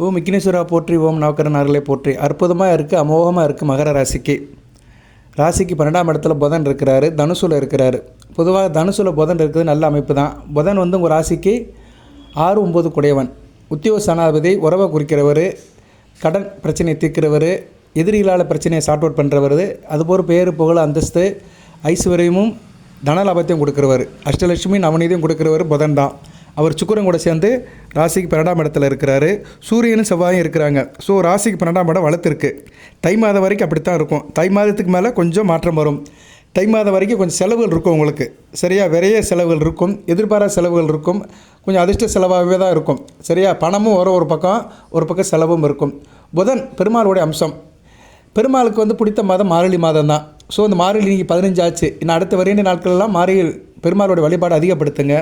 ஓம் விக்னேஸ்வரா போற்றி, ஓம் நவக்கரனார்களே போற்றி. அற்புதமாக இருக்குது, அமோகமாக இருக்குது. மகர ராசிக்கு 12ஆம் இடத்துல புதன் இருக்கிறாரு, தனுசுல இருக்கிறாரு. பொதுவாக தனுசுல புதன் இருக்கிறது நல்ல அமைப்பு தான். புதன் வந்து உங்கள் ராசிக்கு 6, 9 குடையவன், உத்தியோக ஸ்தானாதிபதி, உறவை குறிக்கிறவர், கடன் பிரச்சனையை தீர்க்கிறவர், எதிரிகளால் பிரச்சனையை சார்ட் அவுட் பண்ணுறவர், அதுபோல் பேர் புகழ் அந்தஸ்து ஐஸ்வர்யமும் தனலாபத்தையும் கொடுக்குறவர், அஷ்டலட்சுமி நவநீதியும் கொடுக்குறவர் புதன் தான். அவர் சுக்கிரன் கூட சேர்ந்து ராசிக்கு 12ஆம் இடத்துல இருக்கிறாரு. சூரியனும் செவ்வாயும் இருக்கிறாங்க. ஸோ ராசிக்கு 12ஆம் இடம் வளர்த்துருக்கு. தை மாதம் வரைக்கும் அப்படித்தான் இருக்கும். தை மாதத்துக்கு மேலே கொஞ்சம் மாற்றம் வரும். தை மாதம் வரைக்கும் கொஞ்சம் செலவுகள் இருக்கும் உங்களுக்கு. சரியா, விரைய செலவுகள் இருக்கும், எதிர்பாராத செலவுகள் இருக்கும், கொஞ்சம் அதிர்ஷ்ட செலவாகவே தான் இருக்கும். சரியா, பணமும் வரும் ஒரு பக்கம் செலவும் இருக்கும். புதன் பெருமாளுடைய அம்சம். பெருமாளுக்கு வந்து பிடித்த மாதம் மார்கழி மாதம் தான். ஸோ இந்த மார்கழி 15 ஆச்சு. இன்னும் அடுத்த வரைய நாட்களெல்லாம் மார்கழி பெருமாளுடைய வழிபாடு அதிகப்படுத்துங்க.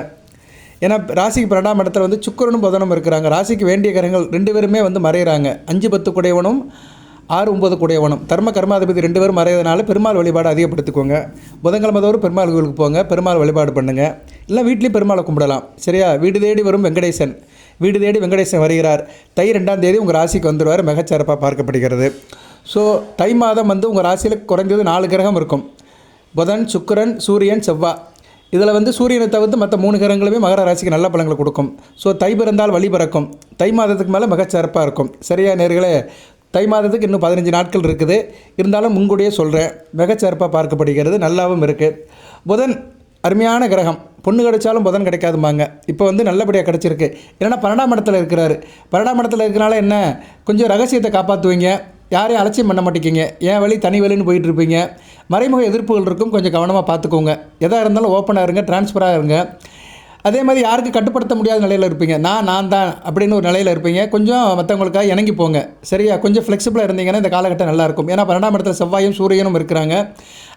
ஏன்னா ராசிக்கு 12ஆம் இடத்துல வந்து சுக்கிரனும் புதனும் இருக்கிறாங்க. ராசிக்கு வேண்டிய கிரகங்கள் 2 பேருமே வந்து மறைகிறாங்க. 5, 10 குடையவனும் 6, 9 குடையவனும் தர்ம கர்மாதிபதி 2 பேரும் மறையறதுனால பெருமாள் வழிபாடு அதிகப்படுத்திக்கோங்க. புதன்கிழமை தோறும் பெருமாள் கோவிலுக்கு போங்க, பெருமாள் வழிபாடு பண்ணுங்கள். இல்லை வீட்லேயும் பெருமாளை கும்பிடலாம். சரியா, வீடு தேடி வரும் வெங்கடேசன், வீடு தேடி வெங்கடேசன் வருகிறார். தை 2ஆம் தேதி உங்கள் ராசிக்கு வந்துடுவார். மிகச்சிறப்பாக பார்க்கப்படுகிறது. ஸோ தை மாதம் வந்து உங்கள் ராசியில் குறைஞ்சது 4 கிரகம் இருக்கும். புதன், சுக்கிரன், சூரியன், செவ்வாய். இதில் வந்து சூரியனை தவிர்த்து மற்ற 3 கிரகங்களுமே மகர ராசிக்கு நல்ல பலன்களை கொடுக்கும். ஸோ தை பிறந்தால் வழி பிறக்கும். தை மாதத்துக்கு மேலே மிகச்சிறப்பாக இருக்கும். சரியா நேர்களே, தை மாதத்துக்கு இன்னும் 15 நாட்கள் இருக்குது. இருந்தாலும் முன்கூடியே சொல்கிறேன், மிகச்சிறப்பாக பார்க்கப்படுகிறது, நல்லாவும் இருக்குது. புதன் அருமையான கிரகம். பொண்ணு கிடைச்சாலும் புதன் கிடைக்காதும்பாங்க. இப்போ வந்து நல்லபடியாக கிடச்சிருக்கு. ஏன்னா 12ஆம் இடத்துல இருக்கிறாரு. 12ஆம் இடத்துல இருக்கிறனால என்ன, கொஞ்சம் ரகசியத்தை காப்பாற்றுவீங்க, யாரையும் அலட்சியம் பண்ண மாட்டேங்கிங்க, ஏன் வழி தனி வழின்னு போயிட்டுருப்பீங்க. மறைமுக எதிர்ப்புகள் இருக்கும், கொஞ்சம் கவனமாக பார்த்துக்கோங்க. எதாக இருந்தாலும் ஓப்பனாக இருங்க, டிரான்ஸ்பராக இருங்க. அதே மாதிரி யாருக்கு கட்டுப்படுத்த முடியாத நிலையில் இருப்பீங்க. நான் தான் அப்படின்னு ஒரு நிலையில் இருப்பீங்க. கொஞ்சம் மற்றவங்களுக்காக இணங்கி போங்க. சரியா, கொஞ்சம் ஃப்ளெக்சிபிளாக இருந்தீங்கன்னா இந்த காலகட்டம் நல்லாயிருக்கும். ஏன்னா 12ஆம் இடத்துல செவ்வாயும் சூரியனும் இருக்கிறாங்க.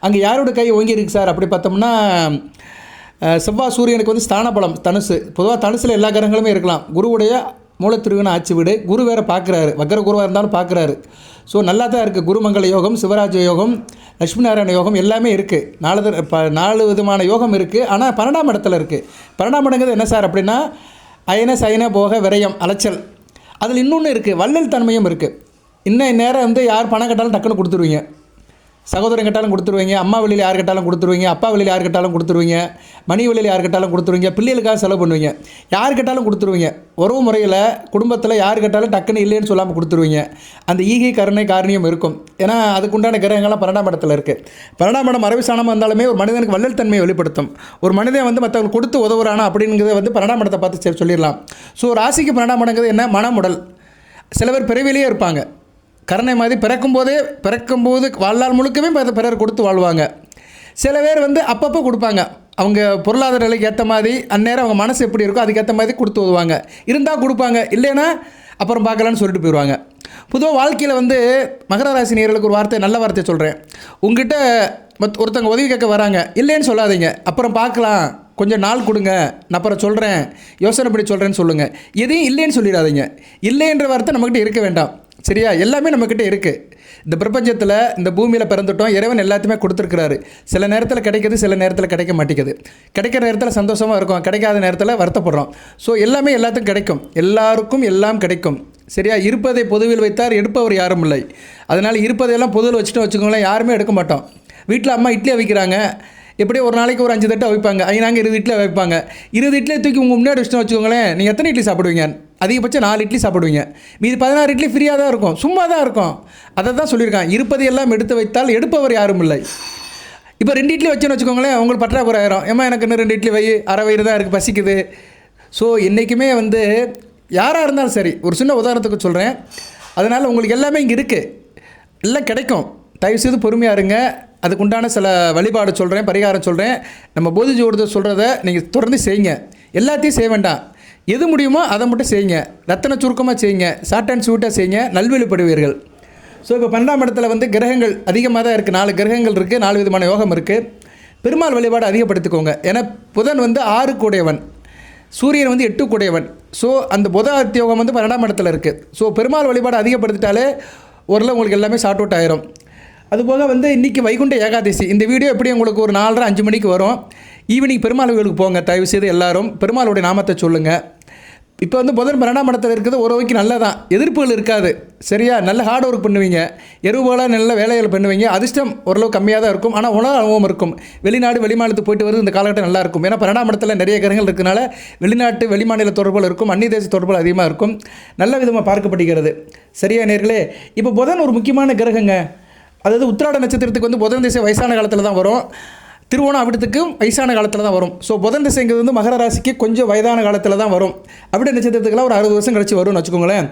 அங்கே யாரோட கை ஓங்கி இருக்குது சார் அப்படி பார்த்தோம்னா, செவ்வாய் சூரியனுக்கு வந்து ஸ்தான பலம் தனுசு. பொதுவாக தனுசில் எல்லா கிரகங்களுமே இருக்கலாம். குருவுடைய மூலத்திருவின ஆட்சி வீடு. குரு வேறு பார்க்குறாரு, வக்கர குருவாக இருந்தாலும் பார்க்குறாரு. ஸோ நல்லா தான் இருக்குது. குருமங்கள யோகம், சிவராஜ யோகம், லட்சுமி நாராயண யோகம் எல்லாமே இருக்குது. 4 விதமான யோகம் இருக்குது. ஆனால் 12ஆம் இடத்துல இருக்குது. 12ஆம் இடங்கிறது என்ன சார் அப்படின்னா, அயன சயன போக விரயம் அலைச்சல். அதில் இன்னொன்று இருக்குது, வள்ளல் தன்மையும் இருக்குது. இன்னும் நேரம் வந்து யார் பணம் கட்டாலும் டக்குன்னு கொடுத்துருவீங்க. சகோதரன் கட்டாலும் கொடுத்துருவீங்க, அம்மா வழியில் யார் கட்டாலும் கொடுத்துருவீங்க, அப்பா வழியில் யார் கட்டாலும் கொடுத்துருவீங்க, மணி வழியில் யார் கட்டாலும் கொடுத்துருவீங்க, பிள்ளைகளுக்காக செலவு பண்ணுவீங்க, யார் கட்டாலும் கொடுத்துருவீங்க. உறவு முறையில் குடும்பத்தில் யார் கட்டாலும் டக்குன்னு இல்லைன்னு சொல்லாமல் கொடுத்துருவீங்க. அந்த ஈகை கருணை காரணியம் இருக்கும். ஏன்னா அதுக்குண்டான கிரகங்கள்லாம் 12ஆம் இடத்துல இருக்குது. 12ஆம் இடம் மறைவு சாணமாக இருந்தாலுமே ஒரு மனிதனுக்கு வள்ளல் தன்மையை வெளிப்படுத்தும். ஒரு மனிதன் வந்து மற்றவங்களுக்கு கொடுத்து உதவுறானா அப்படிங்கிறத வந்து 12ஆம் இடத்தை பார்த்து சொல்லிடலாம். ஸோ ராசிக்கு 12ஆம் இடங்கிறது என்ன, மனமுடல். சில பேர் பிறவிலேயே இருப்பாங்க. கருணை மாதிரி பிறக்கும்போது வாழ்நாள் முழுக்கவே பிறர் கொடுத்து வாழ்வாங்க. சில பேர் வந்து அப்பப்போ கொடுப்பாங்க. அவங்க பொருளாதார நிலைக்கு ஏற்ற மாதிரி அந்நேரம் அவங்க மனசு எப்படி இருக்கோ அதுக்கேற்ற மாதிரி கொடுத்து உதவுவாங்க. இருந்தால் கொடுப்பாங்க, இல்லைன்னா அப்புறம் பார்க்கலான்னு சொல்லிட்டு போயிடுவாங்க. பொதுவாக வாழ்க்கையில் வந்து மகர ராசி நேயர்களுக்கு ஒரு வார்த்தை, நல்ல வார்த்தை சொல்கிறேன். உங்ககிட்ட ஒருத்தவங்க உதவி கேட்க வராங்க, இல்லைன்னு சொல்லாதீங்க. அப்புறம் பார்க்கலாம், கொஞ்சம் நாள் கொடுங்க, நான் அப்புறம் சொல்கிறேன், யோசனை படி சொல்கிறேன்னு சொல்லுங்கள். எதையும் இல்லைன்னு சொல்லிடாதீங்க. இல்லைன்ற வார்த்தை நம்மக்கிட்ட இருக்க வேண்டாம். சரியா, எல்லாமே நம்மக்கிட்ட இருக்குது. இந்த பிரபஞ்சத்தில், இந்த பூமியில் பிறந்துட்டோம். இறைவன் எல்லாத்தையுமே கொடுத்துருக்கிறாரு. சில நேரத்தில் கிடைக்கிது, சில நேரத்தில் கிடைக்க மாட்டேங்குது. கிடைக்கிற நேரத்தில் சந்தோஷமாக இருக்கும், கிடைக்காத நேரத்தில் வருத்தப்படுறோம். ஸோ எல்லாமே எல்லாத்துக்கும் கிடைக்கும், எல்லாருக்கும் எல்லாம் கிடைக்கும். சரியா, இருப்பதை பொதுவில் வைத்தார் எடுப்பவர் யாரும் இல்லை. அதனால் இருப்பதையெல்லாம் பொதுவில் வச்சுட்டு வச்சுக்கோங்களேன், யாருமே எடுக்க மாட்டோம். வீட்டில் அம்மா இட்லி வைக்கிறாங்க, எப்படியும் ஒரு நாளைக்கு ஒரு 5 தட்டை வைப்பாங்க. நாங்கள் 20 இட்லி வைப்பாங்க. 20 இட்லியை தூக்கி உங்கள் முன்னாடி வச்சுட்டு வச்சுக்கோங்களேன், நீங்கள் எத்தனை இட்லி சாப்பிடுவீங்க? அதிகபட்சம் 4 இட்லி சாப்பிடுவீங்க. மீது 16 இட்லி ஃப்ரீயாக தான் இருக்கும், சும்மா தான் இருக்கும். அதை தான் சொல்லியிருக்காங்க, இருப்பது எல்லாம் எடுத்து வைத்தால் எடுப்பவர் யாரும் இல்லை. இப்போ 2 இட்லி வச்சோன்னு வச்சுக்கோங்களேன், உங்களுக்கு பற்றாக்குறை ஆயிரும். ஏமா எனக்கு இன்னும் 2 இட்லி வை, அரை வயிறு தான் இருக்குது, பசிக்குது. ஸோ என்றைக்குமே வந்து யாராக இருந்தாலும் சரி, ஒரு சின்ன உதாரணத்துக்கு சொல்கிறேன். அதனால் உங்களுக்கு எல்லாமே இங்கே இருக்குது, எல்லாம் கிடைக்கும். தயவுசெய்து பொறுமையாக இருங்க. அதுக்குண்டான சில வழிபாடு சொல்கிறேன், பரிகாரம் சொல்கிறேன். நம்ம போதி ஜோதிடர் சொல்கிறத நீங்கள் தொடர்ந்து செய்யுங்க. எல்லாத்தையும் செய்ய வேண்டாம், எது முடியுமோ அதை மட்டும் செய்யுங்க. ரத்தன சுருக்கமாக செய்யுங்க, ஷார்ட் அண்ட் ஸ்வீட்டாக செய்யுங்க, நல்வழிப்படுவீர்கள். ஸோ இப்போ 12ஆம் இடத்துல வந்து கிரகங்கள் அதிகமாக தான் இருக்குது. 4 கிரகங்கள் இருக்குது, 4 விதமான யோகம் இருக்குது. பெருமாள் வழிபாடு அதிகப்படுத்திக்கோங்க. ஏன்னா புதன் வந்து 6 கூடையவன், சூரியன் வந்து 8 கூடையவன். ஸோ அந்த புத யோகம் வந்து 12ஆம் இடத்துல இருக்குது. ஸோ பெருமாள் வழிபாடு அதிகப்படுத்திட்டாலே ஓரளவு உங்களுக்கு எல்லாமே ஷார்ட் அவுட் ஆயிரும். அதுபோக வந்து இன்றைக்கி வைகுண்ட ஏகாதசி. இந்த வீடியோ எப்படி உங்களுக்கு ஒரு 4:30 5 மணிக்கு வரும். ஈவினிங் பெருமாள் கோவிலுக்கு போங்க. தயவுசெய்து எல்லாரும் பெருமாளுடைய நாமத்தை சொல்லுங்கள். இப்போ வந்து புதன் 12ஆம் இடத்துல இருக்கிறது ஒரு வகைக்கு நல்லதான், எதிர்ப்புகள் இருக்காது. சரியா, நல்ல ஹார்ட் ஒர்க் பண்ணுவீங்க, எருவுகளாக நல்ல வேலைகள் பண்ணுவீங்க. அதிர்ஷ்டம் ஓரளவு கம்மியாக தான் இருக்கும், ஆனால் உணவு அனுபவம் இருக்கும். வெளிநாடு வெளிமாநிலத்துக்கு போயிட்டு வருது இந்த காலகட்டம் நல்லா இருக்கும். ஏன்னா 12ஆம் இடத்துல நிறைய கிரகங்கள் இருக்கிறனால வெளிநாட்டு வெளிமாநில தொடர்புகள் இருக்கும், அந்நிய தேச தொடர்புகள் அதிகமாக இருக்கும். நல்ல விதமாக பார்க்கப்படுகிறது. சரியா நேர்களே, இப்போ புதன் ஒரு முக்கியமான கிரகங்க. அதாவது உத்திராட நட்சத்திரத்துக்கு வந்து புதன் திசை வயசான காலத்தில் தான் வரும், திருவோணம் அவிட்டத்துக்கும் வயசான காலத்தில் தான் வரும். ஸோ புதன் திசைங்கிறது வந்து மகர ராசிக்கு கொஞ்சம் வயதான காலத்தில் தான் வரும். அவிட்ட நட்சத்திரத்துக்குலாம் ஒரு 60 வருஷம் கழிச்சு வரும்னு வச்சுக்கோங்களேன்.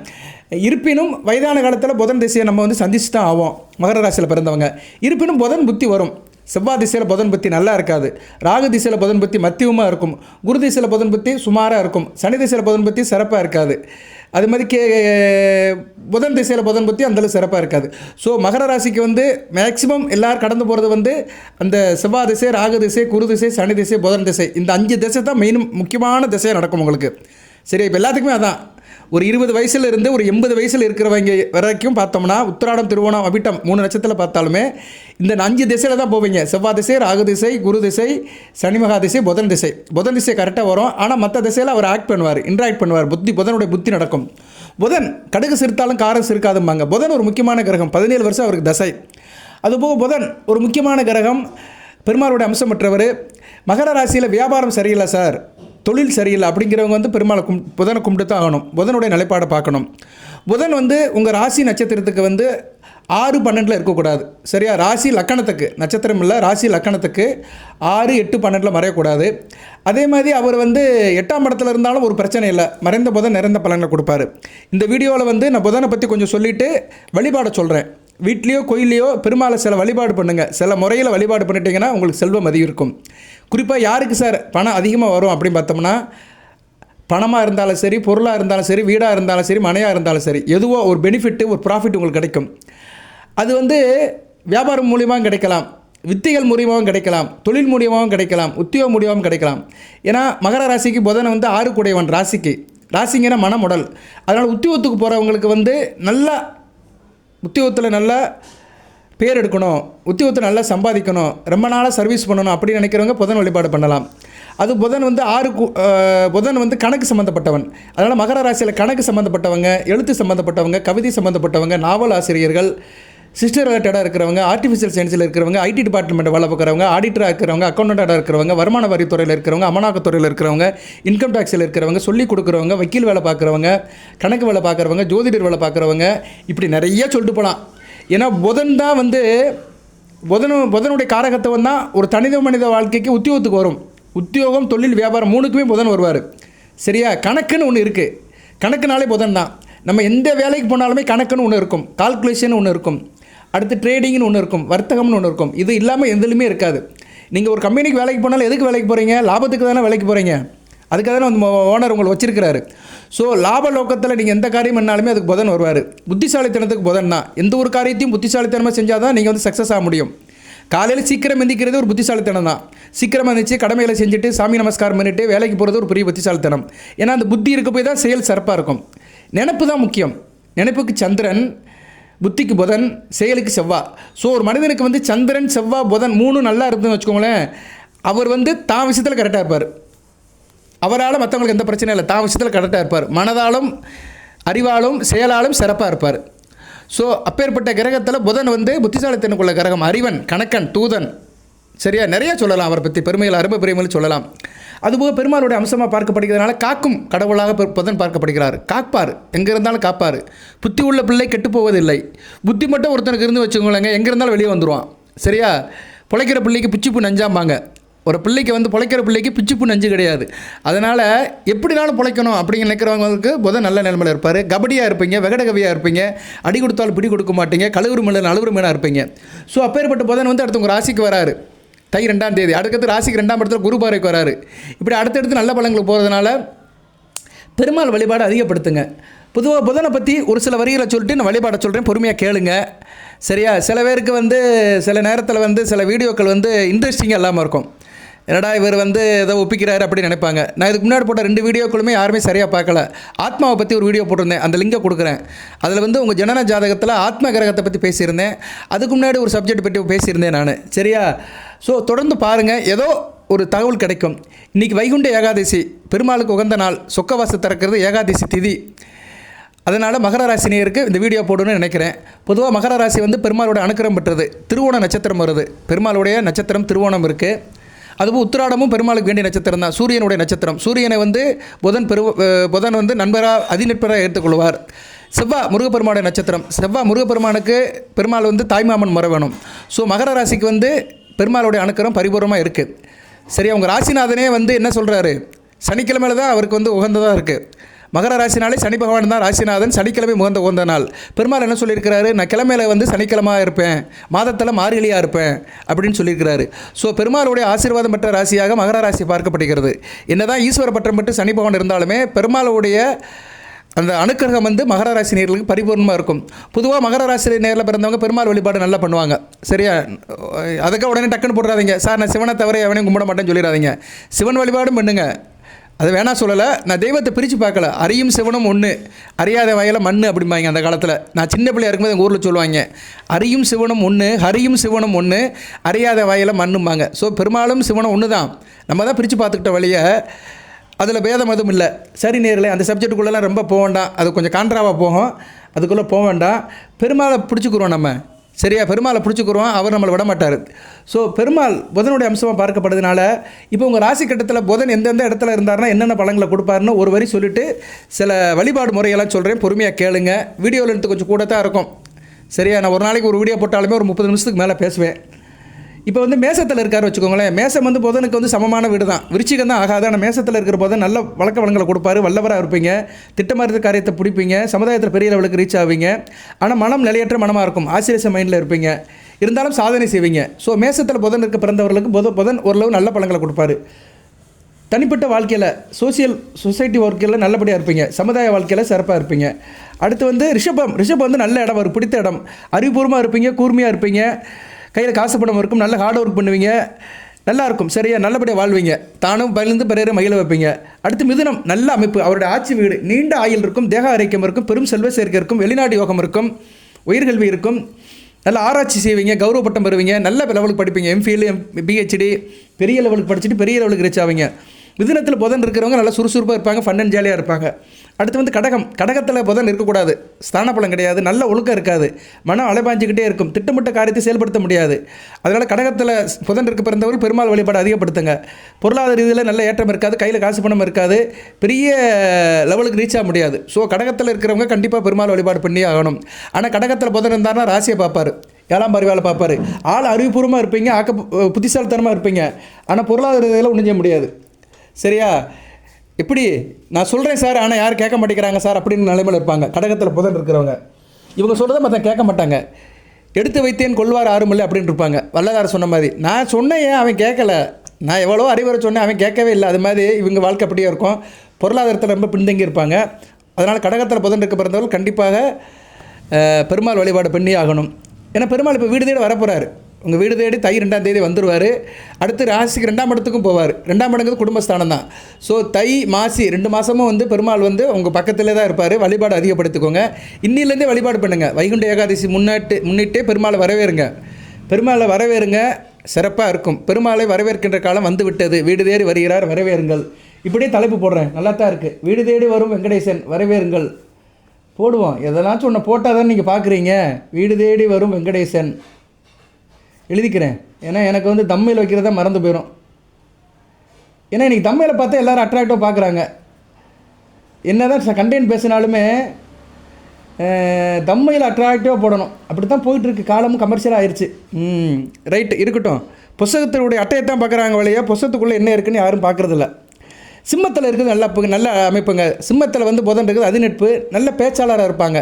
இருப்பினும் வயதான காலத்தில் புதன் திசையை நம்ம வந்து சந்திச்சு தான் ஆகும் மகர ராசியில் பிறந்தவங்க. இருப்பினும் புதன் புத்தி வரும். செவ்வாய் திசையில் புதன் புத்தி நல்லா இருக்காது, ராகு திசையில் புதன் புத்தி மத்தியமாக இருக்கும், குரு திசையில் புதன் புத்தி சுமாராக இருக்கும், சனி திசையில் புதன் புத்தி சிறப்பாக இருக்காது. அது மாதிரி புதன் திசையில் புதன் புத்தி அந்தளவு சிறப்பாக இருக்காது. ஸோ மகர ராசிக்கு வந்து மேக்ஸிமம் எல்லோரும் கடந்து போகிறது வந்து அந்த செவ்வாய் திசை, ராகு திசை, குரு திசை, சனி திசை, புதன் திசை, இந்த 5 திசை தான் மெயின் முக்கியமான திசையாக நடக்கும் உங்களுக்கு. சரி, இப்போ எல்லாத்துக்குமே அதான். ஒரு 20 வயசில் இருந்து ஒரு 80 வயசில் இருக்கிறவங்க வரைக்கும் பார்த்தோம்னா உத்திராடம், திருவோணம், அவிட்டம் 3 நட்சத்திரத்தில் பார்த்தாலுமே இந்த 5 திசையில் தான் போவீங்க. செவ்வாய் திசை, ராகு திசை, குரு திசை, சனி மகா திசை, புதன் திசை. புதன் திசை கரெக்டாக வரும், ஆனால் மற்ற திசையில் அவர் ஆக்ட் பண்ணுவார், இன்ட்ராக்ட் பண்ணுவார். புதனுடைய புத்தி நடக்கும். புதன் கடுகு சிரித்தாலும் காரம் சிரிக்காதும்பாங்க. புதன் ஒரு முக்கியமான கிரகம், 17 வருஷம் அவருக்கு தசை. அதுபோக புதன் ஒரு முக்கியமான கிரகம், பெருமாளுடைய அம்சம் பெற்றவர். மகர ராசியில் வியாபாரம் சரியில்லை சார், தொழில் சரியில்லை அப்படிங்கிறவங்க வந்து பெருமாளை புதனை கும்பிட்டு தான் ஆகணும். புதனுடைய நிலைப்பாடை பார்க்கணும். புதன் வந்து உங்கள் ராசி நட்சத்திரத்துக்கு வந்து 6, 12 இருக்கக்கூடாது. சரியா, ராசி லக்கணத்துக்கு, நட்சத்திரம் இல்லை ராசி லக்கணத்துக்கு 6, 8, 12 மறையக்கூடாது. அதே மாதிரி அவர் வந்து 8ஆம் இடத்துல இருந்தாலும் ஒரு பிரச்சனை இல்லை, மறைந்த புதன் நிறைந்த பலன்களை கொடுப்பாரு. இந்த வீடியோவில் வந்து நான் புதனை பற்றி கொஞ்சம் சொல்லிவிட்டு வழிபாடை சொல்கிறேன். வீட்லேயோ கோயிலையோ பெருமாளை சில வழிபாடு பண்ணுங்கள். சில முறையில் வழிபாடு பண்ணிட்டீங்கன்னா உங்களுக்கு செல்வம் அதிகம். குறிப்பாக யாருக்கு சார் பணம் அதிகமாக வரும் அப்படின்னு பார்த்தோம்னா, பணமாக இருந்தாலும் சரி, பொருளாக இருந்தாலும் சரி, வீடாக இருந்தாலும் சரி, மனையாக இருந்தாலும் சரி, எதுவோ ஒரு பெனிஃபிட்டு, ஒரு ப்ராஃபிட் உங்களுக்கு கிடைக்கும். அது வந்து வியாபாரம் மூலியமாகவும் கிடைக்கலாம், வித்தைகள் மூலியமாகவும் கிடைக்கலாம், தொழில் மூலியமாகவும் கிடைக்கலாம், உத்தியோகம் மூலியமாகவும் கிடைக்கலாம். ஏன்னா மகர ராசிக்கு புதனை வந்து 6 கூடையவன் ராசிங்கன்னா மனமுடல். அதனால் உத்தியோகத்துக்கு போகிறவங்களுக்கு வந்து நல்லா உத்தியோகத்தில் நல்லா பேர் எடுக்கணும், உத்தியோகத்தை நல்லா சம்பாதிக்கணும், ரொம்ப நாளாக சர்வீஸ் பண்ணணும் அப்படின்னு நினைக்கிறவங்க புதன் வழிபாடு பண்ணலாம். அது புதன் வந்து புதன் வந்து கணக்கு சம்மந்தப்பட்டவன். அதனால் மகர ராசியில் கணக்கு சம்மந்தப்பட்டவங்க, எழுத்து சம்மந்தப்பட்டவங்க, கவிதை சம்மந்தப்பட்டவங்க, நாவல் ஆசிரியர்கள், சிஸ்டர் ரிலேட்டடாக இருக்கிறவங்க, ஆர்டிஃபிஷியல் சயின்ஸில் இருக்கிறவங்க, ஐடி டிபார்ட்மெண்ட் வேலை பார்க்குறவங்க, ஆடிட்டராக இருக்கிறவங்க, அக்கௌண்டண்ட்டாக இருக்கிறவங்க, வருமான வரித்துறையில் இருக்கிறவங்க, அமலாக்கத்துறையில் இருக்கிறவங்க, இன்கம் டேக்ஸில் இருக்கிறவங்க, சொல்லிக் கொடுக்குறவங்க, வக்கீல் வேலை பார்க்குறவங்க, கணக்கு வேலை பார்க்குறவங்க, ஜோதிடர் வேலை பார்க்குறவங்க, இப்படி நிறைய சொல்லிட்டு போகலாம். ஏன்னா புதன் தான் வந்து புதனுடைய காரகத்துவம் தான் ஒரு மனித வாழ்க்கைக்கு உத்தியோகத்துக்கு வரும். உத்தியோகம், தொழில், வியாபாரம் 3க்குமே புதன் வருவார். சரியா, கணக்குன்னு ஒன்று இருக்குது. கணக்குனாலே புதன் தான். நம்ம எந்த வேலைக்கு போனாலுமே கணக்குன்னு ஒன்று இருக்கும், கால்குலேஷன் ஒன்று இருக்கும், அடுத்து ட்ரேடிங்னு ஒன்று இருக்கும், வர்த்தகம்னு ஒன்று இருக்கும். இது இல்லாமல் எதுலையுமே இருக்காது. நீங்கள் ஒரு கம்பெனிக்கு வேலைக்கு போனாலும் எதுக்கு வேலைக்கு போகிறீங்க? லாபத்துக்கு தானே வேலைக்கு போகிறீங்க. அதுக்காக தானே அந்த ஓனர் உங்களை வச்சிருக்கிறாரு. ஸோ லாப நோக்கத்தில் நீங்கள் எந்த காரியம் பண்ணாலுமே அதுக்கு புதன் வருவார். புத்திசாலித்தனத்துக்கு புதன் தான். எந்த ஒரு காரியத்தையும் புத்திசாலித்தனமாக செஞ்சால் தான் நீங்கள் வந்து சக்ஸஸ் ஆக முடியும். காலையில் சீக்கிரம் எந்திக்கிறது ஒரு புத்திசாலித்தனம் தான். சீக்கிரமாக இருந்துச்சு கடமைகளை செஞ்சுட்டு சாமி நமஸ்காரம் பண்ணிவிட்டு வேலைக்கு போகிறது ஒரு பெரிய புத்திசாலித்தனம். ஏன்னா அந்த புத்தி இருக்க போய் தான் செயல் சிறப்பாக இருக்கும். நினைப்பு தான் முக்கியம். நினைப்புக்கு சந்திரன், புத்திக்கு புதன், செயலுக்கு செவ்வாய். ஸோ ஒரு மனிதனுக்கு வந்து சந்திரன், செவ்வாய், புதன் 3 நல்லா இருந்துன்னு வச்சுக்கோங்களேன், அவர் வந்து தான் விஷயத்தில் கரெக்டாக இருப்பார். அவரால் மற்றவங்களுக்கு எந்த பிரச்சனையும் இல்லை, தான் விஷயத்தில் கரெக்டாக இருப்பார். மனதாலும் அறிவாலும் செயலாலும் சிறப்பாக இருப்பார். ஸோ அப்பேற்பட்ட கிரகத்தில் புதன் வந்து புத்திசாலித்தனக்குள்ள கிரகம், அறிவன், கணக்கன், தூதன். சரியா, நிறைய சொல்லலாம் அவரை பற்றி, பெருமைகள், அருமை பெருமைகள் சொல்லலாம். அதுபோக பெருமாளுடைய அம்சமாக பார்க்கப்படுகிறதுனால காக்கும் கடவுளாக புதன் பார்க்கப்படுகிறார். காப்பார், எங்கே இருந்தாலும் காப்பார். புத்தி உள்ள பிள்ளை கெட்டு போவதில்லை. புத்தி மட்டும் ஒருத்தனுக்கு இருந்து வச்சுக்கோங்களேங்க, எங்கே இருந்தாலும் வெளியே வந்துடுவான். சரியா, பிழைக்கிற பிள்ளைக்கு பிச்சுப்பு நஞ்சாம்பாங்க. ஒரு பிள்ளைக்கு வந்து பிழைக்கிற பிள்ளைக்கு பிச்சுப்பு நஞ்சு கிடையாது. அதனால் எப்படினாலும் பிழைக்கணும் அப்படின்னு நினைக்கிறவங்களுக்கு புதன் நல்ல நிலைமையில் இருப்பார். கபடியாக இருப்பீங்க, வெகடகவியாக இருப்பீங்க, அடி கொடுத்தாலும் பிடி கொடுக்க மாட்டீங்க, கழுவுறு மேலே அழுவுறு மேலே இருப்பீங்க. ஸோ அப்பேற்பட்ட புதன் வந்து அடுத்தவங்க ராசிக்கு வராரு தை 2ஆம் தேதி. அடுத்தது ராசிக்கு 2ஆம் இடத்துல குரு பார்வைக்கு வராரு. இப்படி அடுத்தடுத்து நல்ல பலங்களுக்கு போகிறதுனால பெருமாள் வழிபாடு அதிகப்படுத்துங்க. பொதுவாக புதனை பற்றி ஒரு சில வரிகளை சொல்லிட்டு நான் வழிபாடை சொல்கிறேன், பொறுமையாக கேளுங்க. சரியா, சில பேருக்கு வந்து சில நேரத்தில் வந்து சில வீடியோக்கள் வந்து இன்ட்ரெஸ்டிங்காக இல்லாமல் இருக்கும். என்னடா இவர் வந்து ஏதோ ஒப்பிக்கிறாரு அப்படின்னு நினைப்பாங்க. நான் இதுக்கு முன்னாடி போட்ட 2 வீடியோக்களுமே யாருமே சரியாக பார்க்கல. ஆத்மாவை பற்றி ஒரு வீடியோ போட்டிருந்தேன், அந்த லிங்கை கொடுக்குறேன். அதில் வந்து உங்கள் ஜனன ஜாதகத்தில் ஆத்ம கிரகத்தை பற்றி பேசியிருந்தேன். அதுக்கு முன்னாடி ஒரு சப்ஜெக்ட் பற்றி பேசியிருந்தேன் நான். சரியா, ஸோ தொடர்ந்து பாருங்கள். ஏதோ ஒரு தகவல் கிடைக்கும். இன்றைக்கி வைகுண்ட ஏகாதசி, பெருமாளுக்கு உகந்த நாள், சொக்கவாசம் திறக்கிறது ஏகாதசி திதி. அதனால் மகர ராசி நேயருக்கு இந்த வீடியோ போடணும்னு நினைக்கிறேன். பொதுவாக மகர ராசி வந்து பெருமாளோட அனுக்கிரம் பெற்றது. திருவோண நட்சத்திரம் வருது, பெருமாளுடைய நட்சத்திரம் திருவோணம் இருக்குது. அதுவும் உத்திராடமும் பெருமாளுக்கு வேண்டிய நட்சத்திரம் தான், சூரியனுடைய நட்சத்திரம். சூரியனை வந்து புதன் வந்து நண்பராக அதிநட்பராக எடுத்துக்கொள்வார். செவ்வாய் முருகப்பெருமானுடைய நட்சத்திரம். செவ்வாய் முருகப்பெருமானுக்கு பெருமாள் வந்து தாய்மாமன் முறை வேணும். ஸோ மகர ராசிக்கு வந்து பெருமாளுடைய அனுக்கிரம் பரிபூர்ணமாக இருக்குது. சரி, அவங்க ராசிநாதனே வந்து என்ன சொல்கிறாரு, சனிக்கிழமையில் தான் அவருக்கு வந்து உகந்ததாக இருக்குது. மகர ராசினாலே சனி பகவான் தான் ராசிநாதன், சனிக்கிழமை உகந்த நாள். பெருமாள் என்ன சொல்லியிருக்கிறாரு, நான் கிழமையில் வந்து சனிக்கிழமையாக இருப்பேன், மாதத்தில் மார்கழியாக இருப்பேன் அப்படின்னு சொல்லியிருக்கிறாரு. ஸோ பெருமாளுடைய ஆசீர்வாதம் பெற்ற ராசியாக மகர ராசி பார்க்கப்படுகிறது. என்னதான் ஈஸ்வர பட்டம் பெற்று சனி பகவான் இருந்தாலுமே பெருமாளுடைய அந்த அனுக்கிரகம் வந்து மகர ராசி நேர்களுக்கு பரிபூர்ணமாக இருக்கும். பொதுவாக மகர ராசி நேரில் பிறந்தவங்க பெருமாள் வழிபாடு நல்லா பண்ணுவாங்க. சரியா, அதுக்காக உடனே டக்குன்னு போடுறாதீங்க, சார் நான் சிவனை தவிர எவனையும் கும்பிட மாட்டேன்னு சொல்லிடாதீங்க. சிவன் வழிபாடும் பண்ணுங்க, அது வேணா சொல்லலை. நான் தெய்வத்தை பிரித்து பார்க்கல. அரியும் சிவனும் ஒன்று, அறியாத வயலில் மண் அப்படிம்பாங்க அந்த காலத்தில். நான் சின்ன பிள்ளையா இருக்கும்போது எங்கள் ஊரில் சொல்லுவாங்க, அரியும் சிவனும் ஒன்று, ஹரியும் சிவனும் ஒன்று, அறியாத வயலில் மண்ணும்பாங்க. ஸோ பெருமாளும் சிவனும் ஒன்று தான். நம்ம தான் பிரித்து பார்த்துக்கிட்ட வழியை, அதில் பேதம் எதுவும் இல்லை. சரி நேர்களே, அந்த சப்ஜெக்டுக்குள்ளெல்லாம் ரொம்ப போக வேண்டாம், அது கொஞ்சம் கான்ட்ராவாக போகும், அதுக்குள்ளே போக வேண்டாம். பெருமாளை பிடிச்சிக்கிறோம் நம்ம, சரியா, பெருமாளை பிடிச்சிக்கிறோம், அவர் நம்மளை விட மாட்டார். ஸோ பெருமாள் புதனுடைய அம்சமாக பார்க்கப்படுறதுனால இப்போ உங்கள் ராசி கட்டத்தில் புதன் எந்தெந்த இடத்துல இருந்தாருன்னா என்னென்ன பலன்களை கொடுப்பாருன்னு ஒரு வரி சொல்லிவிட்டு சில வழிபாடு முறையெல்லாம் சொல்கிறேன், பொறுமையாக கேளுங்க. வீடியோவில் எடுத்து கொஞ்சம் கூட தான் இருக்கும். சரியா, நான் ஒரு நாளைக்கு ஒரு வீடியோ போட்டாலுமே ஒரு 30 நிமிஷத்துக்கு மேலே பேசுவேன். இப்போ வந்து மேசத்தில் இருக்கார் வச்சுக்கோங்களேன். மேசம் வந்து புதனுக்கு வந்து சமமான வீடு தான், விருச்சிகம் தான் ஆகாது. ஆனால் மேசத்தில் இருக்கிற புதன் நல்ல வழக்க வளங்களை கொடுப்பாரு, வல்லவராக இருப்பீங்க, திட்டமாதிரி காரியத்தை பிடிப்பீங்க, சமுதாயத்தில் பெரிய லெவலுக்கு ரீச் ஆவீங்க. ஆனால் மனம் நிலையற்ற மனமாக இருக்கும், ஆசிரியர் மைண்டில் இருப்பீங்க, இருந்தாலும் சாதனை செய்வீங்க. ஸோ மேசத்தில் புதன் இருக்க பிறந்தவர்களுக்கு புதன் ஓரளவு நல்ல பலங்களை கொடுப்பாரு. தனிப்பட்ட வாழ்க்கையில் சொசைட்டி வாழ்க்கையில் நல்லபடியாக இருப்பீங்க, சமுதாய வாழ்க்கையில் சிறப்பாக இருப்பீங்க. அடுத்து வந்து ரிஷபம் வந்து நல்ல இடம், ஒரு பிடித்த இடம், அறிவுபூர்வமாக இருப்பீங்க, கூர்மையாக இருப்பீங்க, கையில் காசு பணம் இருக்கும், நல்ல ஹார்ட் ஒர்க் பண்ணுவீங்க, நல்லாயிருக்கும். சரியா, நல்லபடியாக வாழ்வீங்க, தானும் பகிர்ந்து பிறரை மகிழ வைப்பீங்க. அடுத்து மிதுனம் நல்ல அமைப்பு, அவருடைய ஆட்சி வீடு, நீண்ட ஆயுள் இருக்கும், தேக ஆரோக்கியம் இருக்கும், பெரும் செல்வ சேர்க்கை இருக்கும், வெளிநாடு யோகம் இருக்கும், உயர்கல்வி இருக்கும், நல்ல ஆராய்ச்சி செய்வீங்க, கௌரவ பட்டம் பெறுவீங்க, நல்ல லெவலுக்கு படிப்பீங்க, எம்ஃபில் பிஹெச்டி, பெரிய லெவலுக்கு படிச்சுட்டு பெரிய லெவலுக்கு ரீச் ஆவீங்க. மிதுனத்தில் புதன் இருக்கிறவங்க நல்லா சுறுசுறுப்பாக இருப்பாங்க, ஃபன் அண்ட் ஜாலியாக இருப்பாங்க. அடுத்து வந்து கடகத்தில் புதன் இருக்கக்கூடாது, ஸ்தான பலம் கிடையாது, நல்ல ஒழுக்கம் இருக்காது, மனம் அலைபாஞ்சிக்கிட்டே இருக்கும், திட்டமிட்ட காரியத்தை செயல்படுத்த முடியாது. அதனால் கடகத்தில் புதன் இருக்க பிறந்தவர்கள் பெருமாள் வழிபாடு அதிகப்படுத்துங்க. பொருளாதார ரீதியில் நல்ல ஏற்றம் இருக்காது, கையில் காசு பணம் இருக்காது, பெரிய லெவலுக்கு ரீச் ஆக முடியாது. ஸோ கடகத்தில் இருக்கிறவங்க கண்டிப்பாக பெருமாள் வழிபாடு பண்ணி ஆகணும். ஆனால் கடகத்தில் புதன் இருந்தார்னா ராசியை பார்ப்பார், 7ஆம் பார்வையால் பார்ப்பார். ஆள் அறிவுபூர்வமாக இருப்பீங்க, புத்திசாலித்தனமாக இருப்பீங்க, ஆனால் பொருளாதார ரீதியில் ஒன்றும் செய்ய முடியாது. சரியா, எப்படி நான் சொல்கிறேன் சார், ஆனால் யாரும் கேட்க மாட்டேங்கிறாங்க சார் அப்படின்னு நிலைமையில் இருப்பாங்க கடகத்தில் புதன் இருக்கிறவங்க. இவங்க சொல்கிறத மற்ற கேட்க மாட்டாங்க. எடுத்து வைத்தேன் கொள்வார் ஆறுமில்லை அப்படின்னு இருப்பாங்க. வல்லதார் சொன்ன மாதிரி, நான் சொன்னேன் அவன் கேட்கல, நான் எவ்வளோ அறிவுரை சொன்னேன் அவன் கேட்கவே இல்லை. அது மாதிரி இவங்க வாழ்க்கை அப்படியே இருக்கும், பொருளாதாரத்தில் ரொம்ப பின்தங்கி இருப்பாங்க. அதனால் கடகத்தில் புதன் இருக்க பிறந்தவர்கள் கண்டிப்பாக பெருமாள் வழிபாடு பண்ணி ஆகணும். ஏன்னா பெருமாள் இப்போ வீடு தேடி வரப்போகிறாரு. உங்கள் வீடு தேடி தை 2ஆம் தேதி வந்துடுவார். அடுத்து ராசிக்கு 2ஆம் இடத்துக்கும் போவார். 2ஆம் இடங்கிறது குடும்பஸ்தானம் தான். ஸோ தை மாசி 2 மாதமும் வந்து பெருமாள் வந்து உங்கள் பக்கத்திலே தான் இருப்பார். வழிபாடு அதிகப்படுத்திக்கோங்க. இன்னிலேருந்தே வழிபாடு பண்ணுங்கள். வைகுண்ட ஏகாதசி முன்னிட்டே பெருமாளை வரவேறுங்க, சிறப்பாக இருக்கும். பெருமாளை வரவேற்கின்ற காலம் வந்து விட்டது. வீடு தேடி வருகிறார், வரவேறுங்கள். இப்படியே தலைப்பு போடுறேன், நல்லா தான் இருக்குது. வீடு தேடி வரும் வெங்கடேசன், வரவேறுங்கள் போடுவோம். எதனாச்சும் ஒன்று போட்டால் தான் நீங்கள் பார்க்குறீங்க. வீடு தேடி வரும் வெங்கடேசன் எழுதிக்கிறேன். ஏன்னா எனக்கு வந்து தம்மையில் வைக்கிறதா மறந்து போயிடும். ஏன்னா இன்றைக்கி தம்மையில் பார்த்தா எல்லோரும் அட்ராக்டிவாக பார்க்குறாங்க. என்ன தான் கண்டென்ட் பேசினாலுமே தம்மையில் அட்ராக்டிவாக போடணும். அப்படி தான் போயிட்டுருக்கு. காலமும் கமர்ஷியலாக ஆயிடுச்சு. ரைட்டு இருக்கட்டும். புத்தகத்தினுடைய அட்டையை தான் பார்க்குறாங்க வழியாக, புத்தகத்துக்குள்ளே என்ன இருக்குன்னு யாரும் பார்க்குறதில்ல. சிம்மத்தில் இருக்குது நல்ல அமைப்புங்க. சிம்மத்தில் வந்து புதன் இருக்குது, அதிநட்பு, நல்ல பேச்சாளராக இருப்பாங்க.